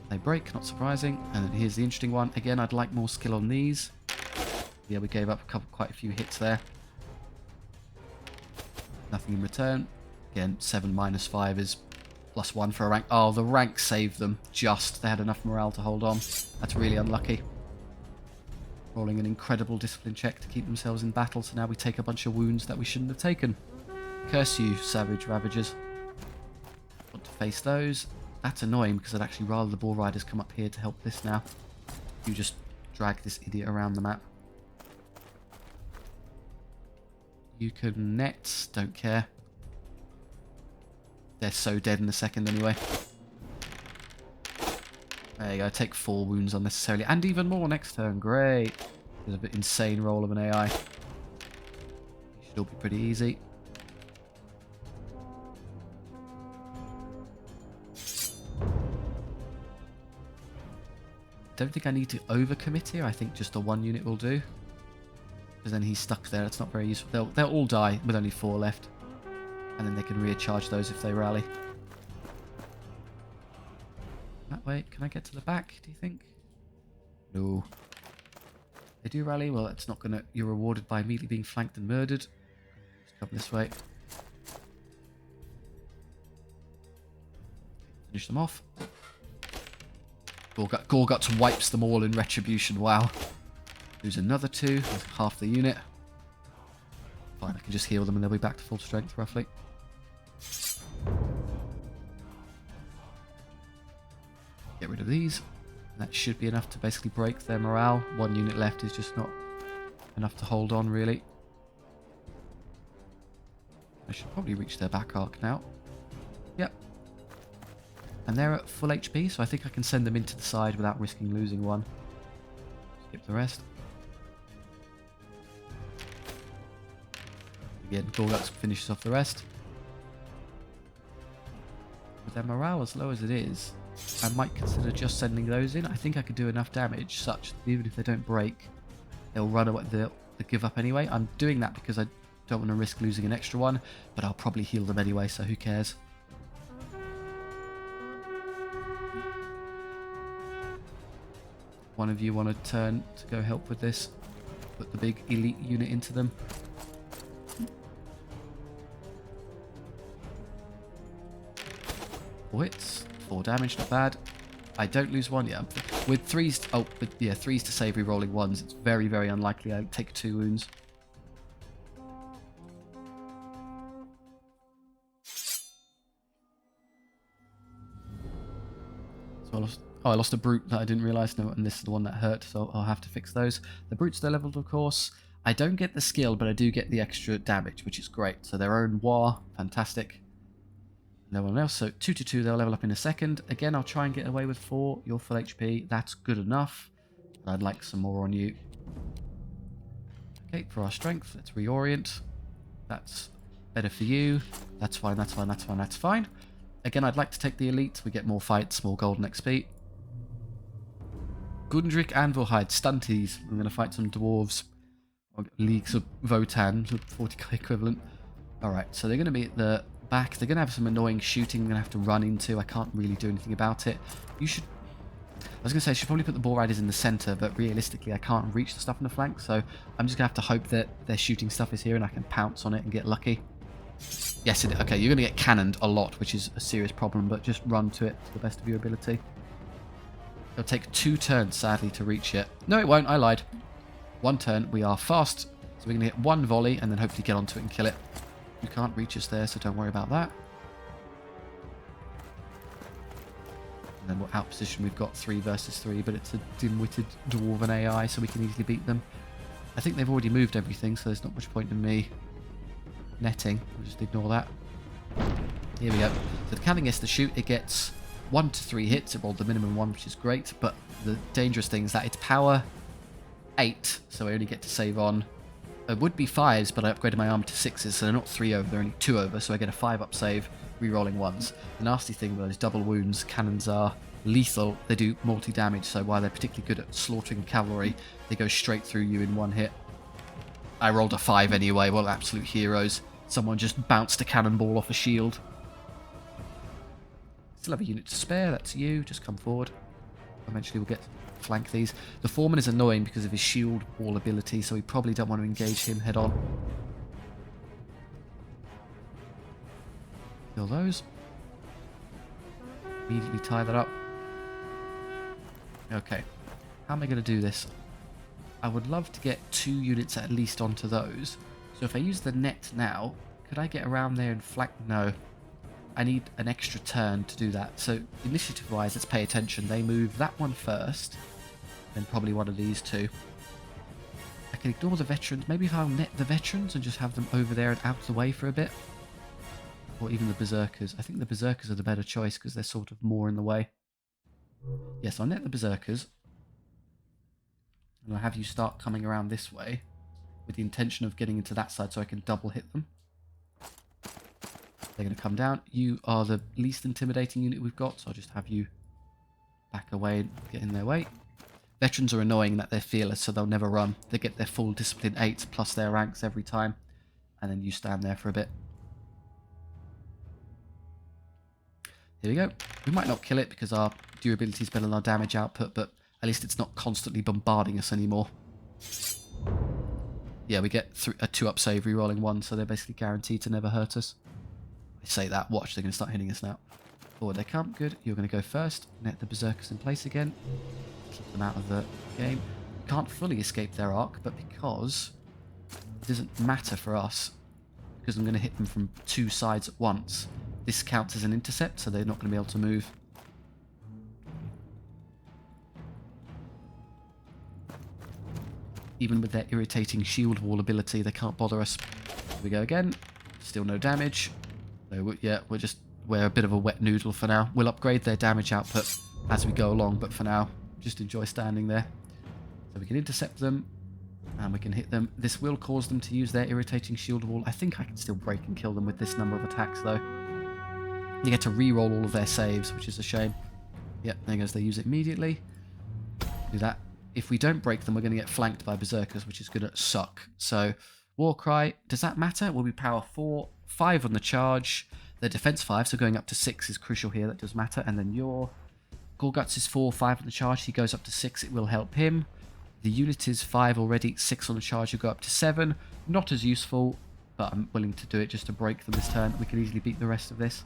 A: They break, not surprising. And then here's the interesting one. Again, I'd like more skill on these. Yeah, we gave up quite a few hits there. Nothing in return. Again, 7 minus 5 is +1 for a rank. Oh, the rank saved them. Just. They had enough morale to hold on. That's really unlucky. Rolling an incredible discipline check to keep themselves in battle. So now we take a bunch of wounds that we shouldn't have taken. Curse you, savage ravagers. Want to face those. That's annoying because I'd actually rather the ball riders come up here to help this now. You just drag this idiot around the map. You can net, don't care. They're so dead in a second anyway. There you go, take 4 wounds unnecessarily, and even more next turn, great. There's a bit insane roll of an AI. Should all be pretty easy. Don't think I need to overcommit here. I think just the 1 unit will do. Because then he's stuck there. It's not very useful. They'll all die with only 4 left. And then they can recharge those if they rally. That way. Can I get to the back, do you think? No. They do rally. Well, it's not going to... You're rewarded by immediately being flanked and murdered. Let's come this way. Finish them off. Gorguts wipes them all in retribution. Wow. Lose another 2. That's half the unit. Fine, I can just heal them and they'll be back to full strength, roughly. Get rid of these. That should be enough to basically break their morale. 1 unit left is just not enough to hold on, really. I should probably reach their back arc now. Yep. And they're at full HP, so I think I can send them into the side without risking losing 1. Skip the rest. Again, Gorguts finishes off the rest. With their morale as low as it is, I might consider just sending those in. I think I could do enough damage such that even if they don't break, they'll run away, they'll give up anyway. I'm doing that because I don't want to risk losing an extra 1, but I'll probably heal them anyway, so who cares. One of you want to turn to go help with this? Put the big elite unit into them. Four hits, 4 damage, not bad. I don't lose 1, yeah. With 3s, oh, but yeah, 3s to save re-rolling 1s, it's very, very unlikely I take 2 wounds. So I lost a brute that I didn't realise, no, and this is the one that hurt, so I'll have to fix those. The brutes, they're leveled, of course. I don't get the skill, but I do get the extra damage, which is great. So their own war, fantastic. No one else, so 2 to 2, they'll level up in a second. Again, I'll try and get away with 4. You're full HP, that's good enough. But I'd like some more on you. Okay, for our strength, let's reorient. That's better for you. That's fine, that's fine, that's fine, that's fine. Again, I'd like to take the elite. We get more fights, more golden XP. Gundrick Anvilhide, Stunties. I'm going to fight some dwarves. Leagues of Votan, 40k equivalent. Alright, so they're going to be at the back. They're going to have some annoying shooting I'm going to have to run into. I can't really do anything about it. You should... I was going to say, I should probably put the Bull Riders in the centre, but realistically I can't reach the stuff in the flank, so I'm just going to have to hope that their shooting stuff is here and I can pounce on it and get lucky. Yes, okay, you're going to get cannoned a lot, which is a serious problem, but just run to it to the best of your ability. It'll take 2 turns, sadly, to reach it. No, it won't, I lied. 1 turn, we are fast, so we're going to hit 1 volley and then hopefully get onto it and kill it. You can't reach us there, so don't worry about that. And then we're out position, we've got 3 versus 3, but it's a dim-witted dwarven AI, so we can easily beat them. I think they've already moved everything, so there's not much point in me netting. We'll just ignore that. Here we go. So the cannon gets to shoot, it gets 1 to 3 hits. It rolled the minimum 1, which is great, but the dangerous thing is that it's power 8, so I only get to save on... It would be 5s, but I upgraded my armor to 6s, so they're not 3 over, they're only 2 over, so I get a 5 up save, re-rolling 1s. The nasty thing with those double wounds, cannons are lethal. They do multi-damage, so while they're particularly good at slaughtering cavalry, they go straight through you in 1 hit. I rolled a 5 anyway, well, absolute heroes. Someone just bounced a cannonball off a shield. Still have a unit to spare, that's you, just come forward. Eventually we'll get flank these. The foreman is annoying because of his shield wall ability, so we probably don't want to engage him head on. Kill those. Immediately tie that up. Okay, how am I going to do this? I would love to get 2 units at least onto those. So if I use the net now, could I get around there and flank? No. I need an extra turn to do that. So initiative-wise, let's pay attention. They move that one first, then probably one of these 2. I can ignore the veterans. Maybe if I'll net the veterans and just have them over there and out of the way for a bit. Or even the berserkers. I think the berserkers are the better choice because they're sort of more in the way. Yes, I'll net the berserkers. And I'll have you start coming around this way with the intention of getting into that side so I can double hit them. They're going to come down. You are the least intimidating unit we've got, so I'll just have you back away and get in their way. Veterans are annoying that they're fearless, so they'll never run. They get their full discipline 8 plus their ranks every time, and then you stand there for a bit. Here we go. We might not kill it because our durability is better than our damage output, but at least it's not constantly bombarding us anymore. Yeah, we get a 2-up save, re-rolling 1, so they're basically guaranteed to never hurt us. I say that, watch, they're going to start hitting us now. Forward they come, good. You're going to go first. Net the berserkers in place again. Keep them out of the game. Can't fully escape their arc, but because it doesn't matter for us, because I'm going to hit them from 2 sides at once, this counts as an intercept, so they're not going to be able to move. Even with their irritating shield wall ability, they can't bother us. Here we go again. Still no damage. So yeah, we're a bit of a wet noodle for now. We'll upgrade their damage output as we go along, but for now, just enjoy standing there. So we can intercept them, and we can hit them. This will cause them to use their irritating shield wall. I think I can still break and kill them with this number of attacks, though. You get to re-roll all of their saves, which is a shame. Yep, there goes. They use it immediately. Do that. If we don't break them, we're going to get flanked by berserkers, which is going to suck. So, Warcry, does that matter? We'll be power 4, 5 on the charge. Their defense 5, so going up to 6 is crucial here. That does matter. And then your Gorguts is 4, 5 on the charge. He goes up to 6. It will help him. The unit is 5 already, 6 on the charge. You go up to 7. Not as useful, but I'm willing to do it just to break them this turn. We can easily beat the rest of this.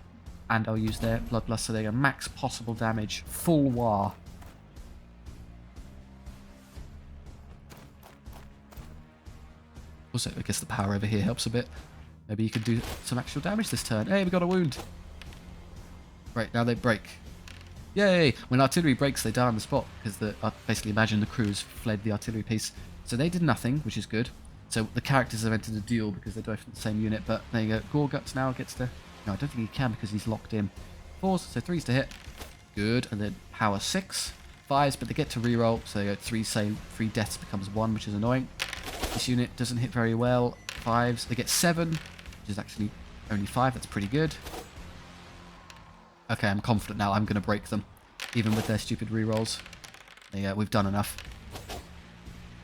A: And I'll use their Bloodlust, so they go max possible damage. Full WAAAGH. Also, I guess the power over here helps a bit. Maybe you can do some actual damage this turn. Hey, we got a wound. Right, now they break. Yay! When artillery breaks, they die on the spot, because basically imagine the crews fled the artillery piece. So they did nothing, which is good. So the characters have entered a duel because they're both from the same unit, but there you go. Gorguts now gets to... No, I don't think he can because he's locked in. 4s, so 3s to hit. Good, and then power 6. 5s, but they get to reroll, so they go 3 deaths becomes 1, which is annoying. This unit doesn't hit very well. 5s. They get 7, which is actually only 5. That's pretty good. Okay, I'm confident now. I'm going to break them, even with their stupid rerolls. Yeah, we've done enough.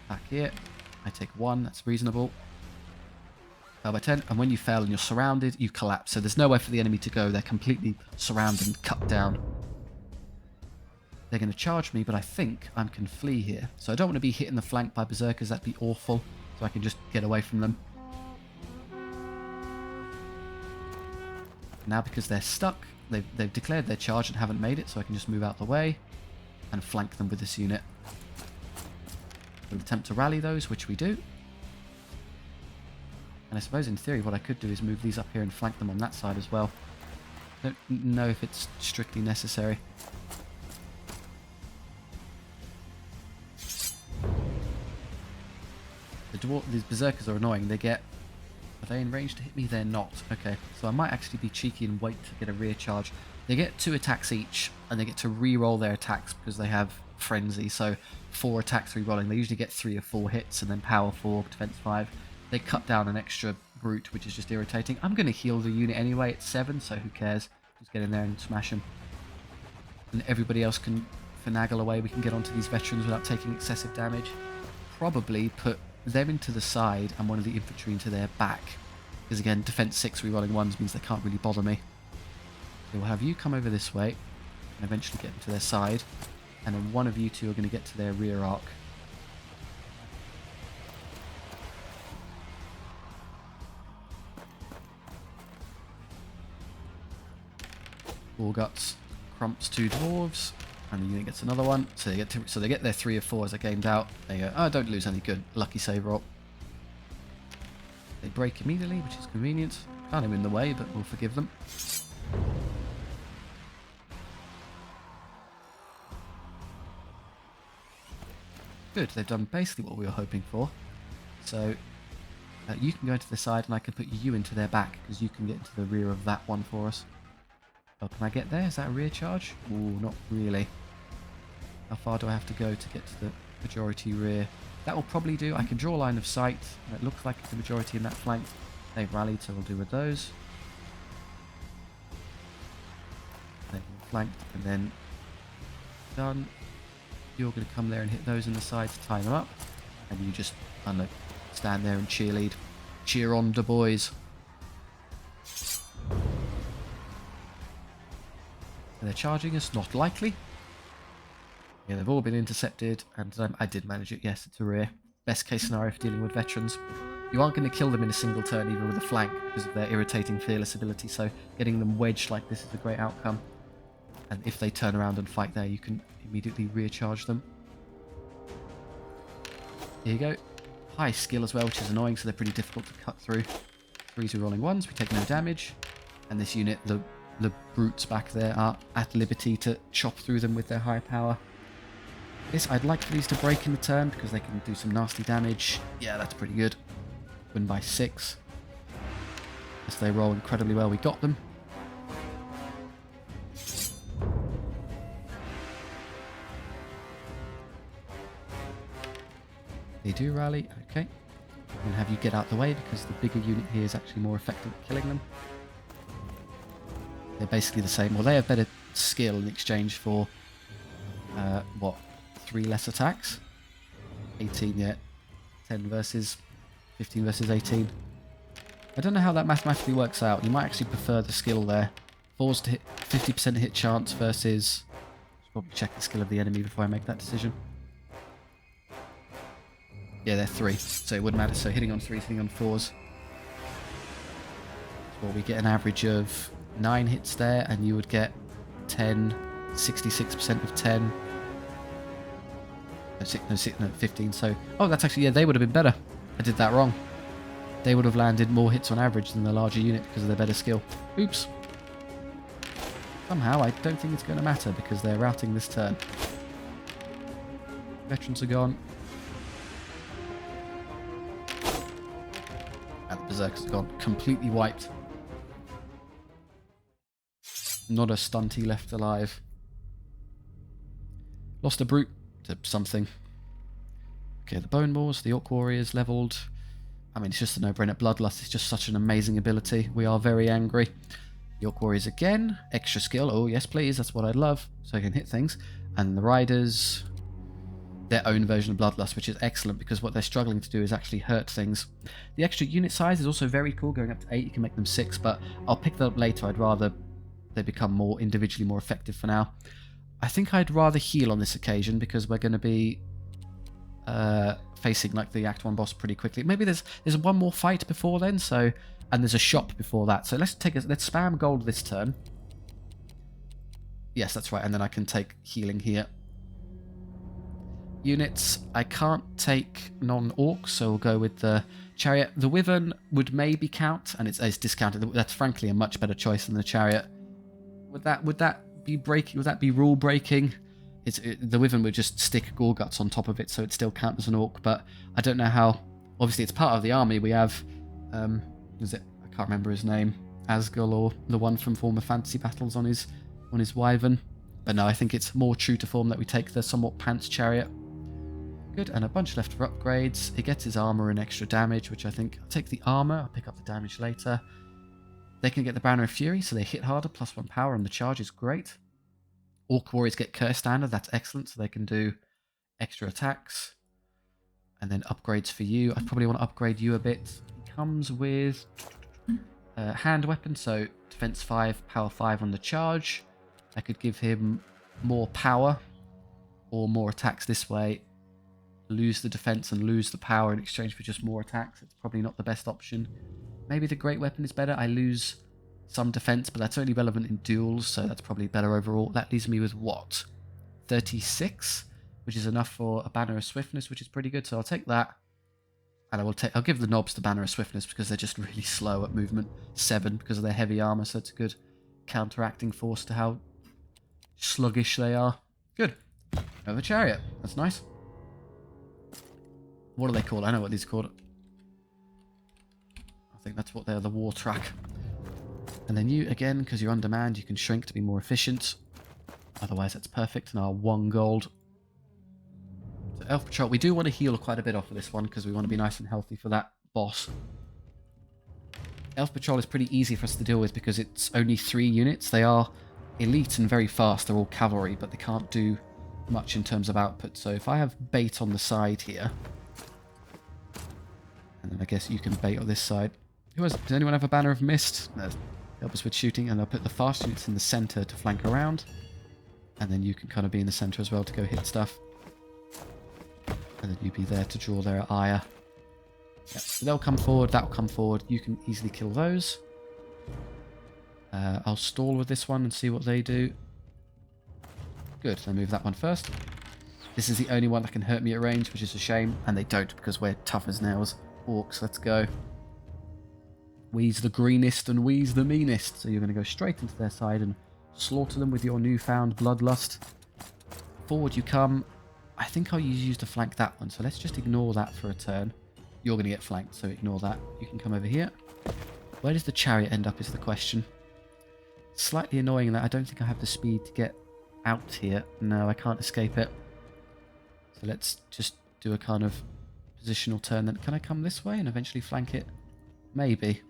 A: Back here. I take 1. That's reasonable. Fail by 10. And when you fail and you're surrounded, you collapse. So there's nowhere for the enemy to go. They're completely surrounded and cut down. They're going to charge me, but I think I can flee here. So I don't want to be hit in the flank by berserkers. That'd be awful. So I can just get away from them. Now, because they're stuck, they've declared their charge and haven't made it, so I can just move out the way and flank them with this unit. We'll attempt to rally those, which we do. And I suppose in theory what I could do is move these up here and flank them on that side as well. Don't know if it's strictly necessary. These berserkers are annoying. They get... Are they in range to hit me? They're not. Okay, so I might actually be cheeky and wait to get a rear charge. They get 2 attacks each, and they get to re-roll their attacks because they have Frenzy. So 4 attacks re-rolling. They usually get 3 or 4 hits, and then power 4, defense 5. They cut down an extra brute, which is just irritating. I'm going to heal the unit anyway. It's 7, so who cares? Just get in there and smash them. And everybody else can finagle away. We can get onto these veterans without taking excessive damage. Probably put them into the side and one of the infantry into their back, because again, defense 6 rerolling 1s means they can't really bother me. So we'll have you come over this way and eventually get into their side, and then one of you two are going to get to their rear arc. War Guts crumps 2 dwarves, and the unit gets another one. So they get their 3 or 4 as I gamed out. They go, oh, don't lose any good. Lucky save roll. They break immediately, which is convenient. Kind of in the way, but we'll forgive them. Good, they've done basically what we were hoping for. So you can go into the side, and I can put you into their back, because you can get into the rear of that one for us. Oh, can I get there? Is that a rear charge? Ooh, not really. How far do I have to go to get to the majority rear? That will probably do. I can draw a line of sight. It looks like it's the majority in that flank. They've rallied, so we'll do with those. They've flanked, and then done. You're going to come there and hit those in the side to tie them up. And you just, I don't know, stand there and cheerlead. Cheer on, the boys. They're charging us, not likely. Yeah, they've all been intercepted, and I did manage it. Yes, it's a rear. Best case scenario for dealing with veterans. You aren't going to kill them in a single turn, even with a flank, because of their irritating fearless ability, so getting them wedged like this is a great outcome. And if they turn around and fight there, you can immediately rear charge them. Here you go. High skill as well, which is annoying, so they're pretty difficult to cut through. 3s rolling 1s, we take no damage. And this unit, the brutes back there are at liberty to chop through them with their high power. I'd like for these to break in the turn because they can do some nasty damage. Yeah, that's pretty good. Win by 6. As they roll incredibly well, we got them. They do rally, okay. I'm going to have you get out the way because the bigger unit here is actually more effective at killing them. They're basically the same. Well, they have better skill in exchange for, what, 3 less attacks? 18, yeah. 10 versus 15 versus 18. I don't know how that mathematically works out. You might actually prefer the skill there. 4's to hit 50% hit chance versus... Should probably check the skill of the enemy before I make that decision. Yeah, they're 3, so it wouldn't matter. So hitting on 3s, hitting on 4s. So we get an average of 9 hits there, and you would get 10, 66% of 10. No, 15. So, oh, that's actually, yeah, they would have been better. I did that wrong. They would have landed more hits on average than the larger unit because of their better skill. Oops. Somehow, I don't think it's going to matter because they're routing this turn. Veterans are gone. And the berserkers are gone. Completely wiped. Not a stunty left alive. Lost a brute to something. Okay, the bone maws, the orc warriors leveled. I mean, it's just a no-brainer. Bloodlust is just such an amazing ability. We are very angry. Orc Warriors again. Extra skill. Oh, yes, please. That's what I'd love. So I can hit things. And the Riders, their own version of Bloodlust, which is excellent because what they're struggling to do is actually hurt things. The extra unit size is also very cool. Going up to 8, you can make them 6, but I'll pick that up later. I'd rather they become more individually more effective for now. I think I'd rather heal on this occasion because we're going to be facing like the Act 1 boss pretty quickly. Maybe there's one more fight before then, so and there's a shop before that. So let's spam gold this turn. Yes, that's right, and then I can take healing here. Units, I can't take non-orcs, so we'll go with the chariot. The wyvern would maybe count, and it's discounted. That's frankly a much better choice than the chariot. Would that be breaking? Would that be rule breaking? The wyvern would just stick gore guts on top of it, so it still counts as an orc. But I don't know how. Obviously, it's part of the army. We have, is it? I can't remember his name. Asgul, or the one from former fantasy battles on his wyvern. But no, I think it's more true to form that we take the somewhat pants chariot. Good, and a bunch left for upgrades. It gets his armour and extra damage, which I think I'll take the armour. I'll pick up the damage later. They can get the Banner of Fury, so they hit harder, +1 power, and the charge is great. Orc Warriors get Curse Standard, that's excellent, so they can do extra attacks. And then upgrades for you. I probably want to upgrade you a bit. It comes with hand weapon, so defense 5, power 5 on the charge. I could give him more power or more attacks this way. Lose the defense and lose the power in exchange for just more attacks. It's probably not the best option. Maybe the great weapon is better. I lose some defense, but that's only relevant in duels, so that's probably better overall. That leaves me with what? 36, which is enough for a Banner of Swiftness, which is pretty good. So I'll take that, and I'll give the knobs the Banner of Swiftness because they're just really slow at movement. 7 because of their heavy armor, so it's a good counteracting force to how sluggish they are. Good. Another chariot. That's nice. What are they called? I know what these are called. I think that's what they're, the war track. And then you, again, because you're on demand, you can shrink to be more efficient. Otherwise, that's perfect. And our 1 gold. So Elf Patrol, we do want to heal quite a bit off of this one because we want to be nice and healthy for that boss. Elf Patrol is pretty easy for us to deal with because it's only 3 units. They are elite and very fast. They're all cavalry, but they can't do much in terms of output. So if I have bait on the side here, and then I guess you can bait on this side. Does anyone have a Banner of Mist? No, help us with shooting, and I'll put the fast units in the center to flank around. And then you can kind of be in the center as well to go hit stuff. And then you be there to draw their ire. Yeah, so they'll come forward, that'll come forward. You can easily kill those. I'll stall with this one and see what they do. Good, they move that one first. This is the only one that can hurt me at range, which is a shame. And they don't because we're tough as nails. Orcs, let's go. We's the greenest and we's the meanest. So you're going to go straight into their side and slaughter them with your newfound bloodlust. Forward you come. I think I'll use you to flank that one. So let's just ignore that for a turn. You're going to get flanked, so ignore that. You can come over here. Where does the chariot end up is the question. Slightly annoying that I don't think I have the speed to get out here. No, I can't escape it. So let's just do a kind of positional turn. Then can I come this way and eventually flank it? Maybe.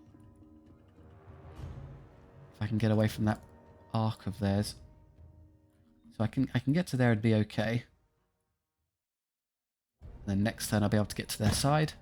A: If I can get away from that arc of theirs. So I can get to there and be okay. And then next turn I'll be able to get to their side.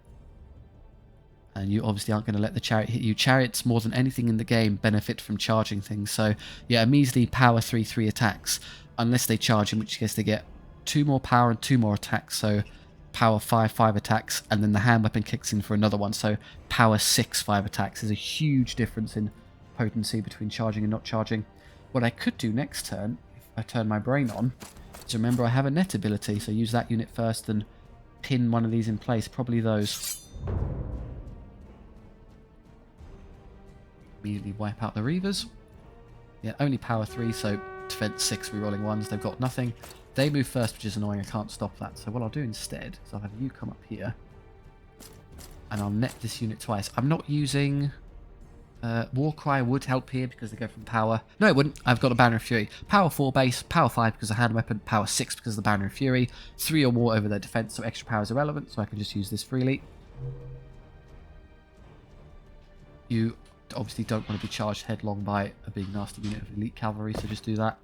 A: And you obviously aren't going to let the chariot hit you. Chariots, more than anything in the game, benefit from charging things. So yeah, a measly power 3/3 attacks. Unless they charge, in which case they get 2 more power and 2 more attacks. So power 5/5 attacks, and then the hand weapon kicks in for another one. So power 6/5 attacks. There's a huge difference in potency between charging and not charging. What I could do next turn, if I turn my brain on, is remember I have a net ability, so use that unit first and pin one of these in place. Probably those. Immediately wipe out the Reavers. Yeah, only power 3, so defense 6 rerolling 1s. They've got nothing. They move first, which is annoying. I can't stop that. So what I'll do instead is I'll have you come up here. And I'll net this unit twice. I'm not using... Warcry would help here because they go from power... No, it wouldn't. I've got a Banner of Fury. Power 4 base, power 5 because of hand weapon, power 6 because of the Banner of Fury. 3 or more over their defense, so extra power is irrelevant, so I can just use this freely. You obviously don't want to be charged headlong by a big nasty unit of elite cavalry, so just do that.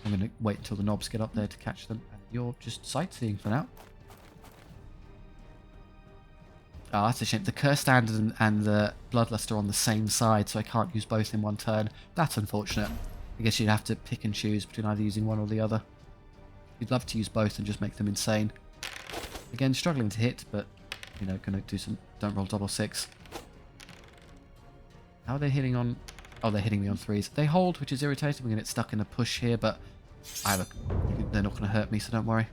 A: I'm going to wait until the knobs get up there to catch them, and you're just sightseeing for now. Oh, that's a shame. The Curse Standard and the Bloodlust are on the same side, so I can't use both in one turn. That's unfortunate. I guess you'd have to pick and choose between either using one or the other. You'd love to use both and just make them insane. Again, struggling to hit, but, you know, going to do some... Don't roll double six. How are they hitting on... Oh, they're hitting me on threes. They hold, which is irritating. We're going to get stuck in a push here, but they're not going to hurt me, so don't worry.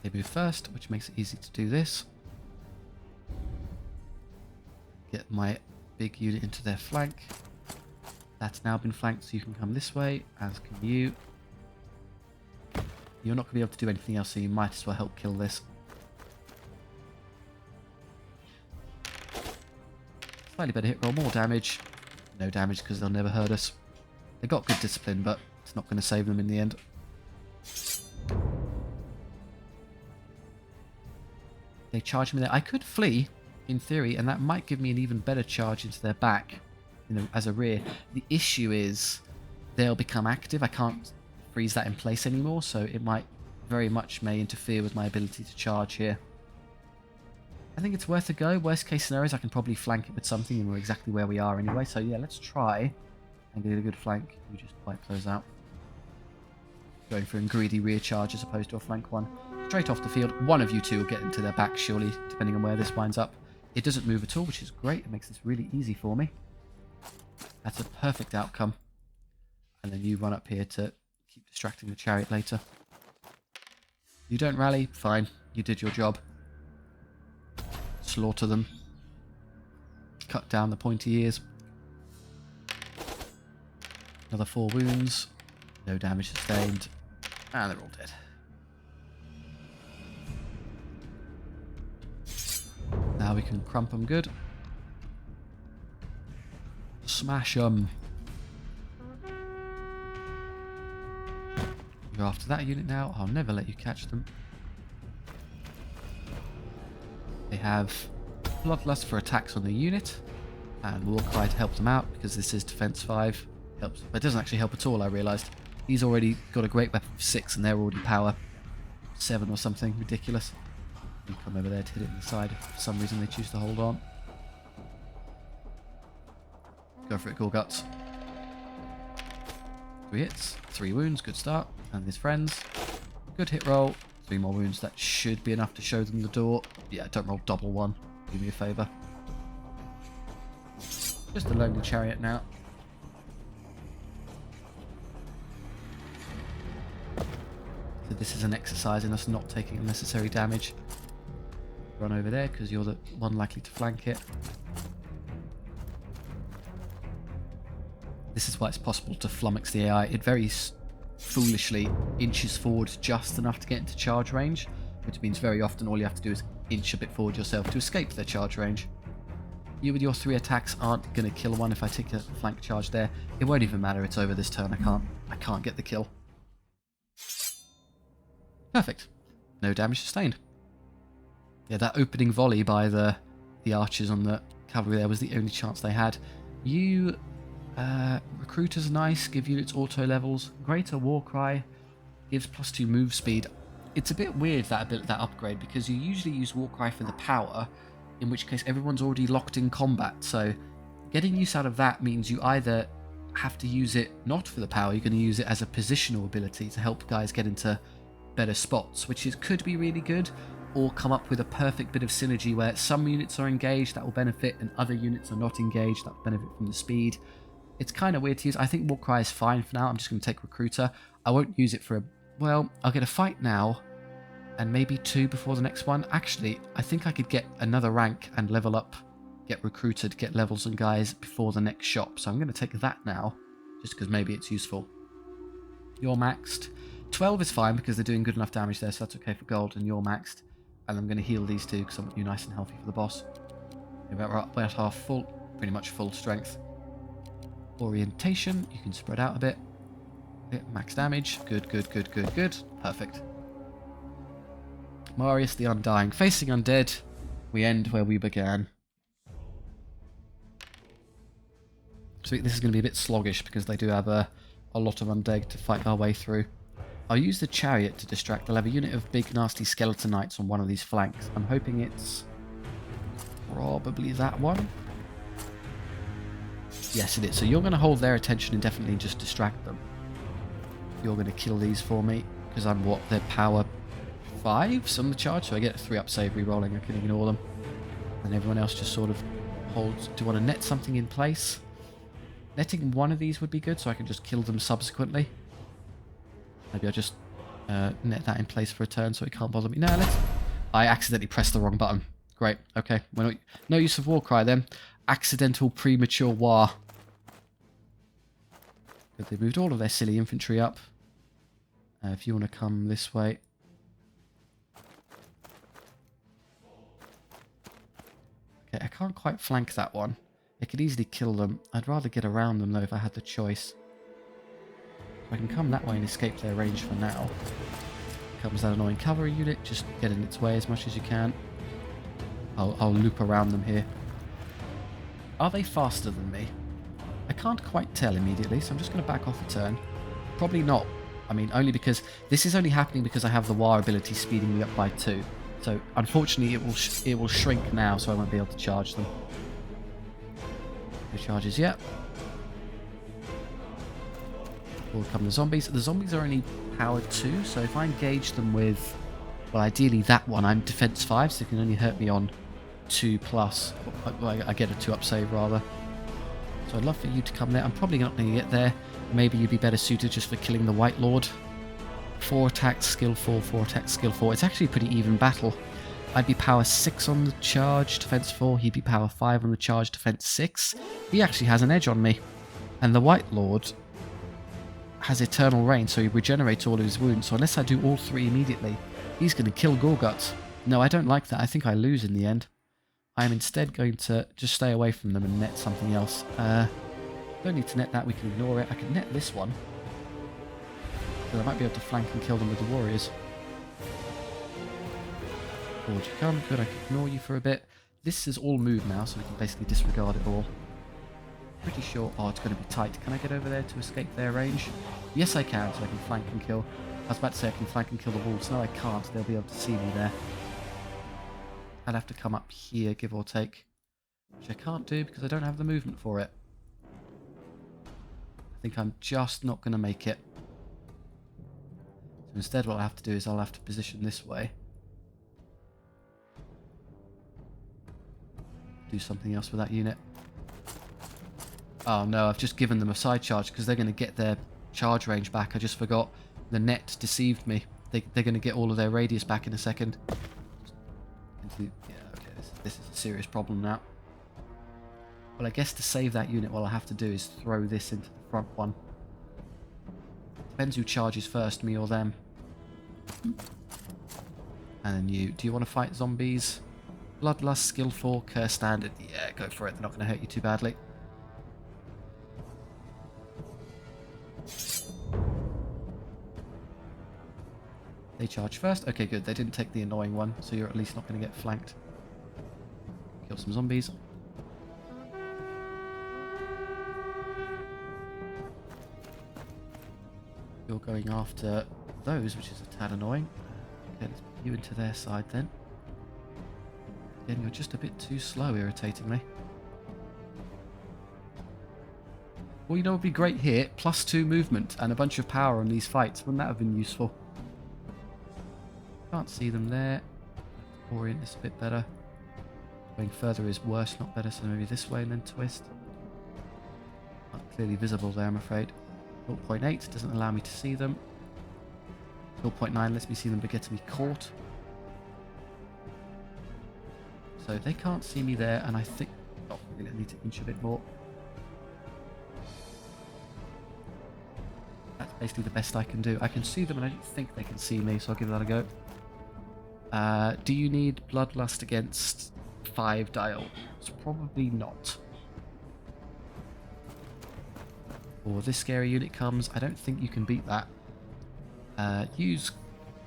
A: They move first, which makes it easy to do this. Get my big unit into their flank. That's now been flanked, so you can come this way, as can you. You're not going to be able to do anything else, so you might as well help kill this. Slightly better hit roll, more damage. No damage because they'll never hurt us. They got good discipline, but it's not going to save them in the end. They charge me there. I could flee, in theory, and that might give me an even better charge into their back, you know, as a rear. The issue is they'll become active. I can't freeze that in place anymore, so it might very much may interfere with my ability to charge here. I think it's worth a go. Worst case scenarios, I can probably flank it with something, and we're exactly where we are anyway. So yeah, let's try and get a good flank. We just wipe those out. Going for a greedy rear charge as opposed to a flank one. Straight off the field. One of you two will get into their back, surely, depending on where this winds up. It doesn't move at all, which is great. It makes this really easy for me. That's a perfect outcome. And then you run up here to keep distracting the chariot later. You don't rally, fine. You did your job. Slaughter them. Cut down the pointy ears. Another 4 wounds. No damage sustained. And they're all dead. Now we can crump them good. Smash them. Go after that unit now. I'll never let you catch them. They have Bloodlust for attacks on the unit, and Warcry to help them out because this is defense 5. Helps, but it doesn't actually help at all. I realised he's already got a great weapon of 6, and they're already power 7 or something ridiculous. You come over there to hit it in the side if for some reason they choose to hold on. Go for it, Gorguts. 3 hits, 3 wounds, good start. And his friends. Good hit roll. 3 more wounds, that should be enough to show them the door. Yeah, don't roll double 1. Do me a favour. Just a lonely chariot now. So this is an exercise in us not taking unnecessary damage. Run over there because you're the one likely to flank it. This is why it's possible to flummox the AI. It very foolishly inches forward just enough to get into charge range, which means very often all you have to do is inch a bit forward yourself to escape their charge range. You with your 3 attacks aren't going to kill one. If I take a flank charge there, it won't even matter. It's over this turn. I can't get the kill. Perfect. No damage sustained. Yeah, that opening volley by the archers on the cavalry there was the only chance they had. You recruiters nice, give units auto levels. Greater Warcry gives +2 move speed. It's a bit weird that upgrade because you usually use Warcry for the power, in which case everyone's already locked in combat. So getting use out of that means you either have to use it not for the power, you're going to use it as a positional ability to help guys get into better spots, which could be really good, or come up with a perfect bit of synergy where some units are engaged that will benefit and other units are not engaged that will benefit from the speed. It's kind of weird to use. I think Warcry is fine for now. I'm just going to take Recruiter. I won't use it for a... Well, I'll get a fight now and maybe 2 before the next one. Actually, I think I could get another rank and level up, get Recruited, get levels and guys before the next shop. So I'm going to take that now just because maybe it's useful. You're maxed. 12 is fine because they're doing good enough damage there, so that's okay for gold, and you're maxed. And I'm going to heal these 2 because I want you nice and healthy for the boss. We're at our full, pretty much full strength. Orientation, you can spread out a bit. Max damage, good. Perfect. Marius the Undying. Facing undead, we end where we began. So this is going to be a bit sluggish because they do have a lot of undead to fight our way through. I'll use the chariot to distract. I'll have a unit of big nasty skeleton knights on one of these flanks. I'm hoping it's probably that one. Yes, it is. So you're going to hold their attention indefinitely and just distract them. You're going to kill these for me because I'm what? Their power 5s on the charge, so I get a 3-up save re-rolling. I can ignore them. And everyone else just sort of holds. Do you want to net something in place? Netting one of these would be good, so I can just kill them subsequently. Maybe I'll just net that in place for a turn so it can't bother me. No, let's... I accidentally pressed the wrong button. Great, okay. Well, no use of Warcry then. Accidental premature war. Good, they moved all of their silly infantry up. If you want to come this way. Okay, I can't quite flank that one. I could easily kill them. I'd rather get around them, though, if I had the choice. I can come that way and escape their range for now. Comes that annoying cavalry unit. Just get in its way as much as you can. I'll loop around them here. Are they faster than me? I can't quite tell immediately, so I'm just going to back off a turn. Probably not. I mean, only because... This is only happening because I have the WAAAGH ability speeding me up by 2. So, unfortunately, it will shrink now, so I won't be able to charge them. No charges yet. Will come the zombies. The zombies are only powered 2, so if I engage them with, well, ideally that one, I'm defense 5, so it can only hurt me on 2+. I get a 2-up save rather. So I'd love for you to come there. I'm probably not going to get there. Maybe you'd be better suited just for killing the White Lord. 4 attacks, skill 4, 4 attacks, skill 4. It's actually a pretty even battle. I'd be power 6 on the charge, defense 4. He'd be power 5 on the charge, defense 6. He actually has an edge on me. And the White Lord has eternal reign, so he regenerates all of his wounds. So unless I do all 3 immediately, he's going to kill Gorguts. No, I don't like that. I think I lose in the end. I am instead going to just stay away from them and net something else. Don't need to net that. We can ignore it. I can net this one. So I might be able to flank and kill them with the warriors. Forward you come. Good, I can ignore you for a bit. This is all moved now, so we can basically disregard it all. Pretty sure... Oh, it's going to be tight. Can I get over there to escape their range? Yes, I can, so I can flank and kill. I was about to say I can flank and kill the wolves. No, I can't. They'll be able to see me there. I'd have to come up here, give or take. Which I can't do because I don't have the movement for it. I think I'm just not going to make it. So instead what I'll have to do is I'll have to position this way. Do something else with that unit. Oh no, I've just given them a side charge because they're going to get their charge range back. I just forgot. The net deceived me. They're going to get all of their radius back in a second. Yeah, okay, this is a serious problem now. Well, I guess to save that unit, what I'll have to do is throw this into the front one. Depends who charges first, me or them. And then you. Do you want to fight zombies? Bloodlust, skill 4, curse standard. Yeah, go for it. They're not going to hurt you too badly. They charge first. Okay, good. They didn't take the annoying one, so you're at least not going to get flanked. Kill some zombies. You're going after those, which is a tad annoying. Okay, let's put you into their side then. Again, you're just a bit too slow, irritatingly. Well, you know what would be great here? +2 movement and a bunch of power on these fights. Wouldn't that have been useful? Can't see them there. Orient this a bit better. Going further is worse, not better, so maybe this way and then twist. Not clearly visible there, I'm afraid. 0.8 doesn't allow me to see them. 0.9 lets me see them but gets me caught. So they can't see me there, and I think... Oh, I need to inch a bit more. That's basically the best I can do. I can see them and I don't think they can see me, so I'll give that a go. Do you need Bloodlust against 5 dial? It's probably not. Or this scary unit comes. I don't think you can beat that. Use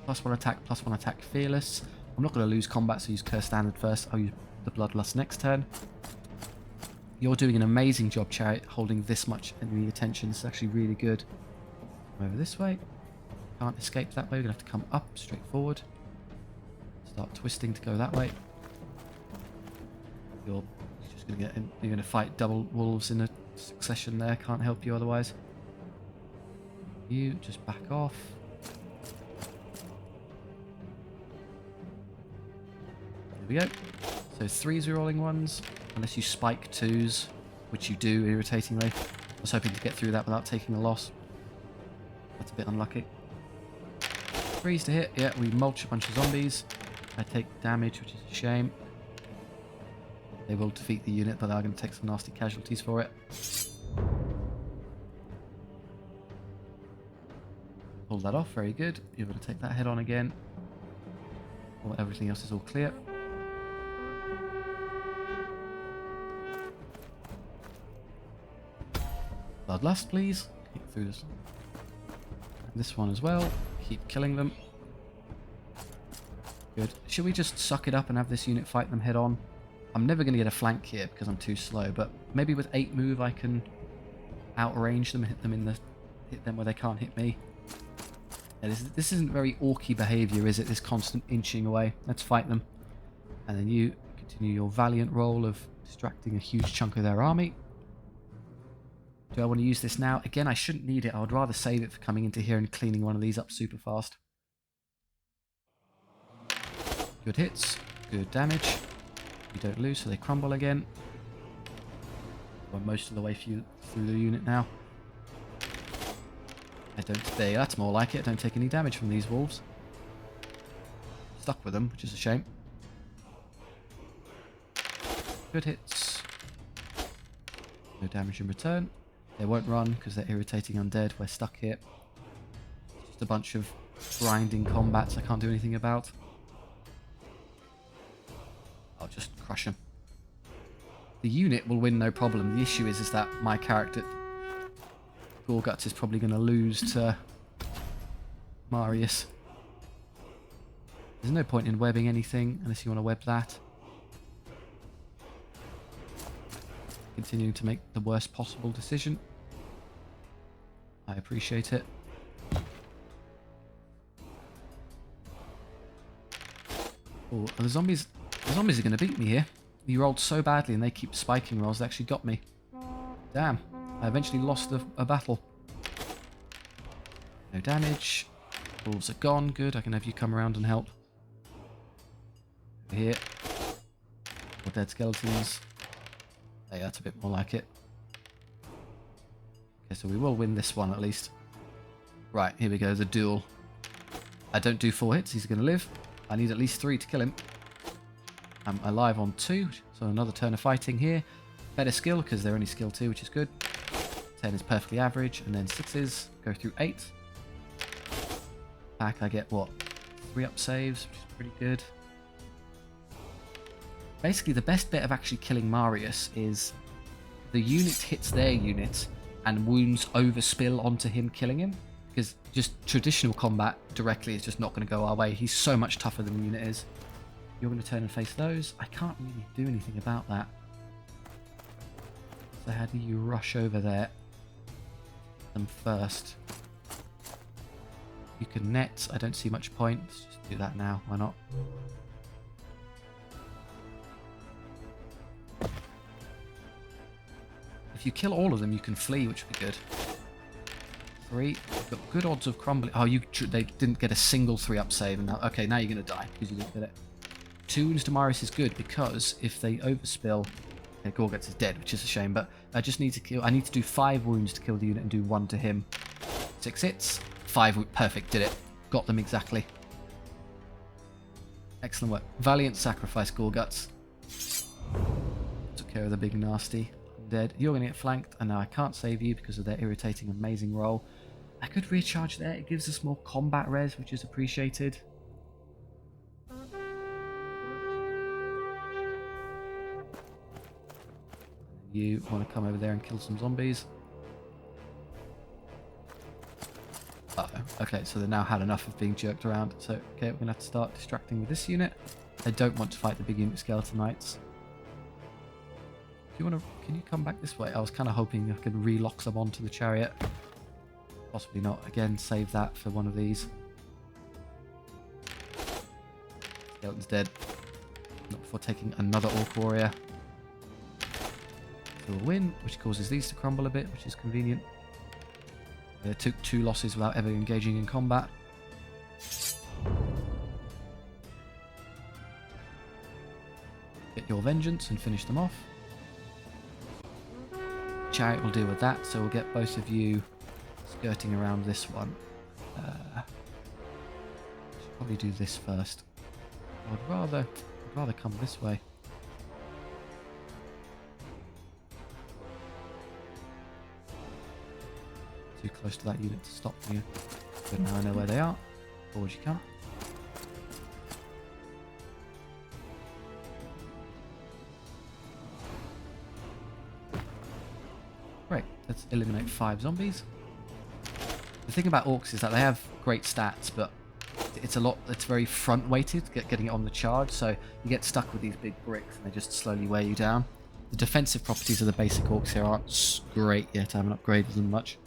A: +1 attack, +1 attack fearless.
B: I'm not going to lose combat, so use Curse Standard first. I'll use the Bloodlust next turn. You're doing an amazing job, Chariot, holding this much enemy attention. It's actually really good. Come over this way. Can't escape that way. We're going to have to come up, straight forward. Start twisting to go that way. You're just going to get in. You're going to fight double wolves in a succession there. Can't help you otherwise. You just back off. There we go. So 3s rolling ones, unless you spike 2s, which you do irritatingly. I was hoping to get through that without taking a loss. That's a bit unlucky. 3s to hit. Yeah, we mulch a bunch of zombies. I take damage, which is a shame. They will defeat the unit, but they are going to take some nasty casualties for it. Pull that off, very good. You're going to take that head on again. Well, everything else is all clear. Bloodlust, please. Keep through this. And this one as well. Keep killing them. Good. Should we just suck it up and have this unit fight them head on? I'm never going to get a flank here because I'm too slow, but maybe with 8 move I can outrange them and hit them where they can't hit me. Yeah, this isn't very orky behaviour, is it? This constant inching away. Let's fight them. And then you continue your valiant role of distracting a huge chunk of their army. Do I want to use this now? Again, I shouldn't need it. I would rather save it for coming into here and cleaning one of these up super fast. Good hits. Good damage. You don't lose, so they crumble again. We're most of the way through the unit now. There, that's more like it. I don't take any damage from these wolves. Stuck with them, which is a shame. Good hits. No damage in return. They won't run because they're irritating undead. We're stuck here. Just a bunch of grinding combats I can't do anything about. I'll just crush them. The unit will win no problem. The issue is that my character, Gorguts, is probably going to lose to Marius. There's no point in webbing anything unless you want to web that. Continuing to make the worst possible decision. I appreciate it. Oh, the zombies are going to beat me here. You rolled so badly and they keep spiking rolls. They actually got me. Damn. I eventually lost a battle. No damage. Wolves are gone. Good. I can have you come around and help. Over here. More dead skeletons. Hey, that's a bit more like it. Okay, so we will win this one at least. Right, here we go, the duel. I don't do 4 hits, he's going to live. I need at least 3 to kill him. I'm alive on 2, so another turn of fighting here. Better skill, because they're only skill 2, which is good. 10 is perfectly average, and then 6s go through 8. Back I get, what, 3 up saves, which is pretty good. Basically, the best bit of actually killing Marius is the unit hits their unit and wounds overspill onto him killing him. Because just traditional combat directly is just not going to go our way. He's so much tougher than the unit is. You're going to turn and face those. I can't really do anything about that. So how do you rush over there? Them first. You can net. I don't see much point. Let's just do that now. Why not? If you kill all of them, you can flee, which would be good. 3. You've got good odds of crumbling. Oh, they didn't get a single 3-up save. And now, okay, now you're going to die because you didn't get it. 2 wounds to Marius is good because if they overspill, okay, Gorguts is dead, which is a shame. But I just need to kill. I need to do 5 wounds to kill the unit and do 1 to him. 6 hits, 5. Perfect, did it. Got them exactly. Excellent work. Valiant sacrifice, Gorguts. Took care of the big nasty. Dead. You're going to get flanked, and now I can't save you because of their irritating, amazing roll. I could recharge there. It gives us more combat res, which is appreciated. You want to come over there and kill some zombies. Uh-oh. Okay, so they now had enough of being jerked around. So, okay, we're going to have to start distracting with this unit. I don't want to fight the big unit skeleton knights. Do you want to... Can you come back this way? I was kind of hoping I could relock them onto the chariot. Possibly not. Again, save that for one of these. Skeleton's dead. Not before taking another Orc warrior. So we'll win, which causes these to crumble a bit, which is convenient. They took 2 losses without ever engaging in combat. Get your vengeance and finish them off. Chariot will deal with that, so we'll get both of you skirting around this one. Should probably do this first. I'd rather come this way. Too close to that unit to stop you. But now I know where they are. Forward you come. Great, let's eliminate 5 zombies. The thing about Orcs is that they have great stats, but it's very front weighted, getting it on the charge, so you get stuck with these big bricks and they just slowly wear you down. The defensive properties of the basic Orcs here aren't great yet, I haven't upgraded them much.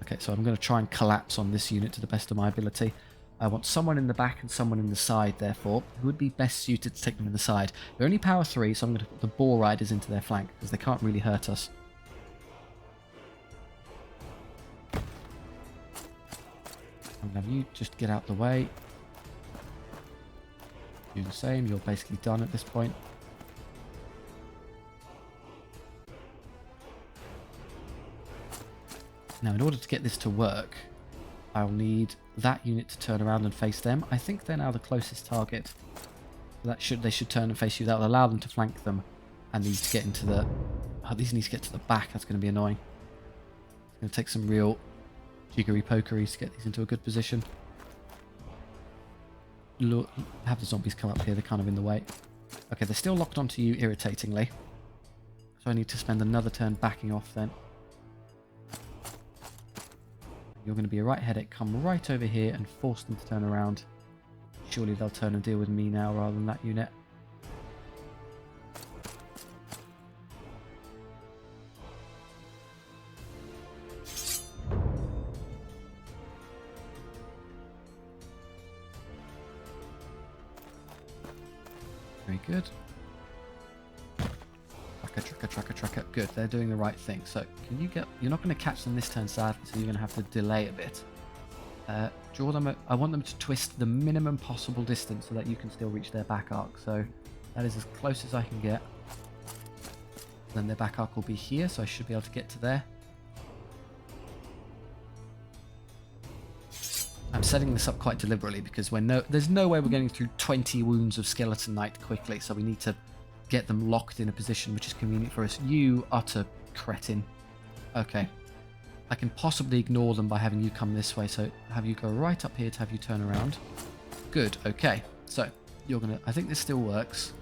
B: Okay, so I'm going to try and collapse on this unit to the best of my ability. I want someone in the back and someone in the side, therefore, who would be best suited to take them in the side. They're only power 3, so I'm going to put the boar riders into their flank, because they can't really hurt us. I'm going to have you just get out the way. Do the same, you're basically done at this point. Now, in order to get this to work, I'll need that unit to turn around and face them. I think they're now the closest target. They should turn and face you. That will allow them to flank them, and these to get into the. Oh, these need to get to the back. That's going to be annoying. It's going to take some real jiggery pokeries to get these into a good position. Look, have the zombies come up here. They're kind of in the way. Okay, they're still locked onto you irritatingly. So I need to spend another turn backing off then. You're going to be a right headache. Come right over here and force them to turn around. Surely they'll turn and deal with me now rather than that unit. Very good. Tracker. Good, they're doing the right thing. So, can you get... You're not going to catch them this turn, sadly, so you're going to have to delay a bit. Draw them... I want them to twist the minimum possible distance so that you can still reach their back arc. So, that is as close as I can get. Then their back arc will be here, so I should be able to get to there. I'm setting this up quite deliberately because there's no way we're getting through 20 wounds of Skeleton Knight quickly, so we need to get them locked in a position which is convenient for us. You utter cretin. Okay. I can possibly ignore them by having you come this way, so have you go right up here to have you turn around. Good, okay. So, you're going to... I think this still works.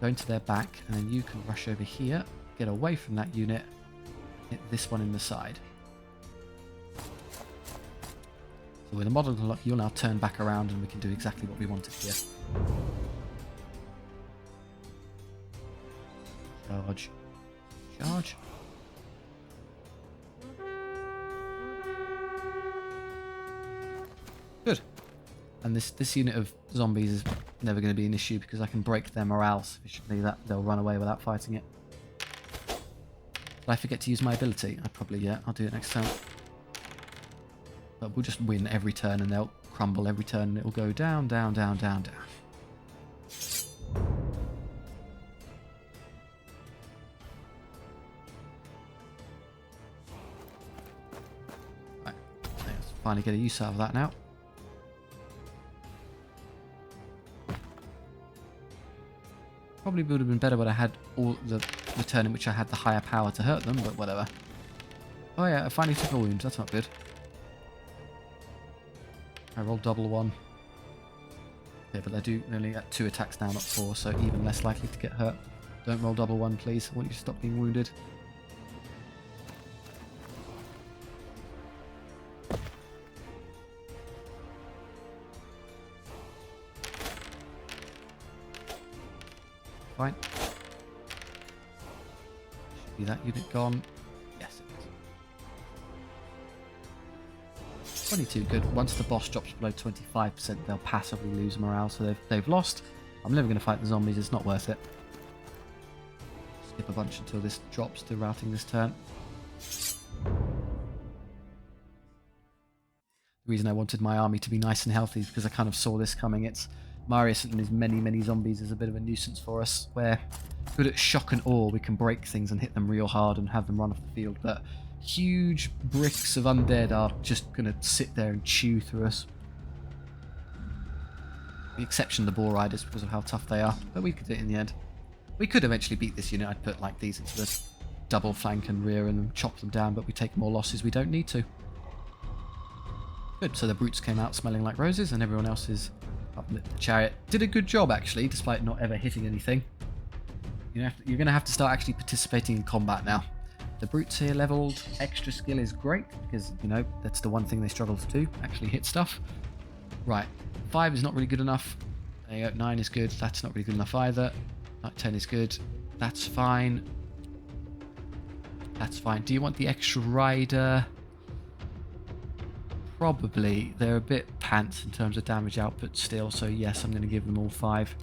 B: Go into their back, and then you can rush over here, get away from that unit, hit this one in the side. So with a model lock, you'll now turn back around and we can do exactly what we wanted here. Charge. Good. And this unit of zombies is never going to be an issue because I can break their morale sufficiently that they'll run away without fighting it. Did I forget to use my ability? Yeah, I'll do it next time. But we'll just win every turn and they'll crumble every turn and it'll go down. Right, let's finally get a use out of that now. Probably would have been better when I had all the turn in which I had the higher power to hurt them, but whatever. Oh yeah, I finally took a wound, that's not good. I rolled double 1. Yeah, but they only get 2 attacks now, not 4, so even less likely to get hurt. Don't roll double 1, please. I want you to stop being wounded. fine. Should be that unit gone. Yes, it is. 22, good. Once the boss drops below 25%, they'll passively lose morale, so they've lost. I'm never going to fight the zombies, it's not worth it. Skip a bunch until this drops to routing this turn. The reason I wanted my army to be nice and healthy is because I kind of saw this coming. It's Marius and his many zombies is a bit of a nuisance for us, where good at shock and awe, we can break things and hit them real hard and have them run off the field, but huge bricks of undead are just going to sit there and chew through us. The exception of the boar riders because of how tough they are, but we could do it in the end. We could eventually beat this unit. I'd put like these into the double flank and rear and then chop them down, but we take more losses. We don't need to. Good, so the brutes came out smelling like roses and everyone else is up lit. The chariot did a good job actually, despite not ever hitting anything. You're going to have to start actually participating in combat now. The brutes here leveled. Extra skill is great because, you know, that's the one thing they struggle to do, actually hit stuff. Right, 5 is not really good enough. 9 is good, that's not really good enough either. 10 is good, that's fine. That's fine. Do you want the extra rider? Probably. They're a bit pants in terms of damage output still, so yes, I'm going to give them all 5.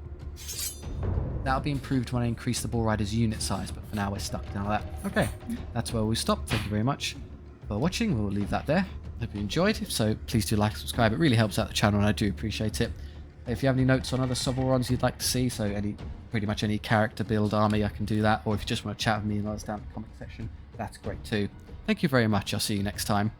B: That'll be improved when I increase the Bull Rider's unit size, but for now we're stuck down like that. Okay, that's where we stop. Thank you very much for watching. We'll leave that there. Hope you enjoyed. If so, please do like and subscribe. It really helps out the channel and I do appreciate it. If you have any notes on other SOVL runs you'd like to see, so pretty much any character build army, I can do that. Or if you just want to chat with me and let us down in the comment section, that's great too. Thank you very much. I'll see you next time.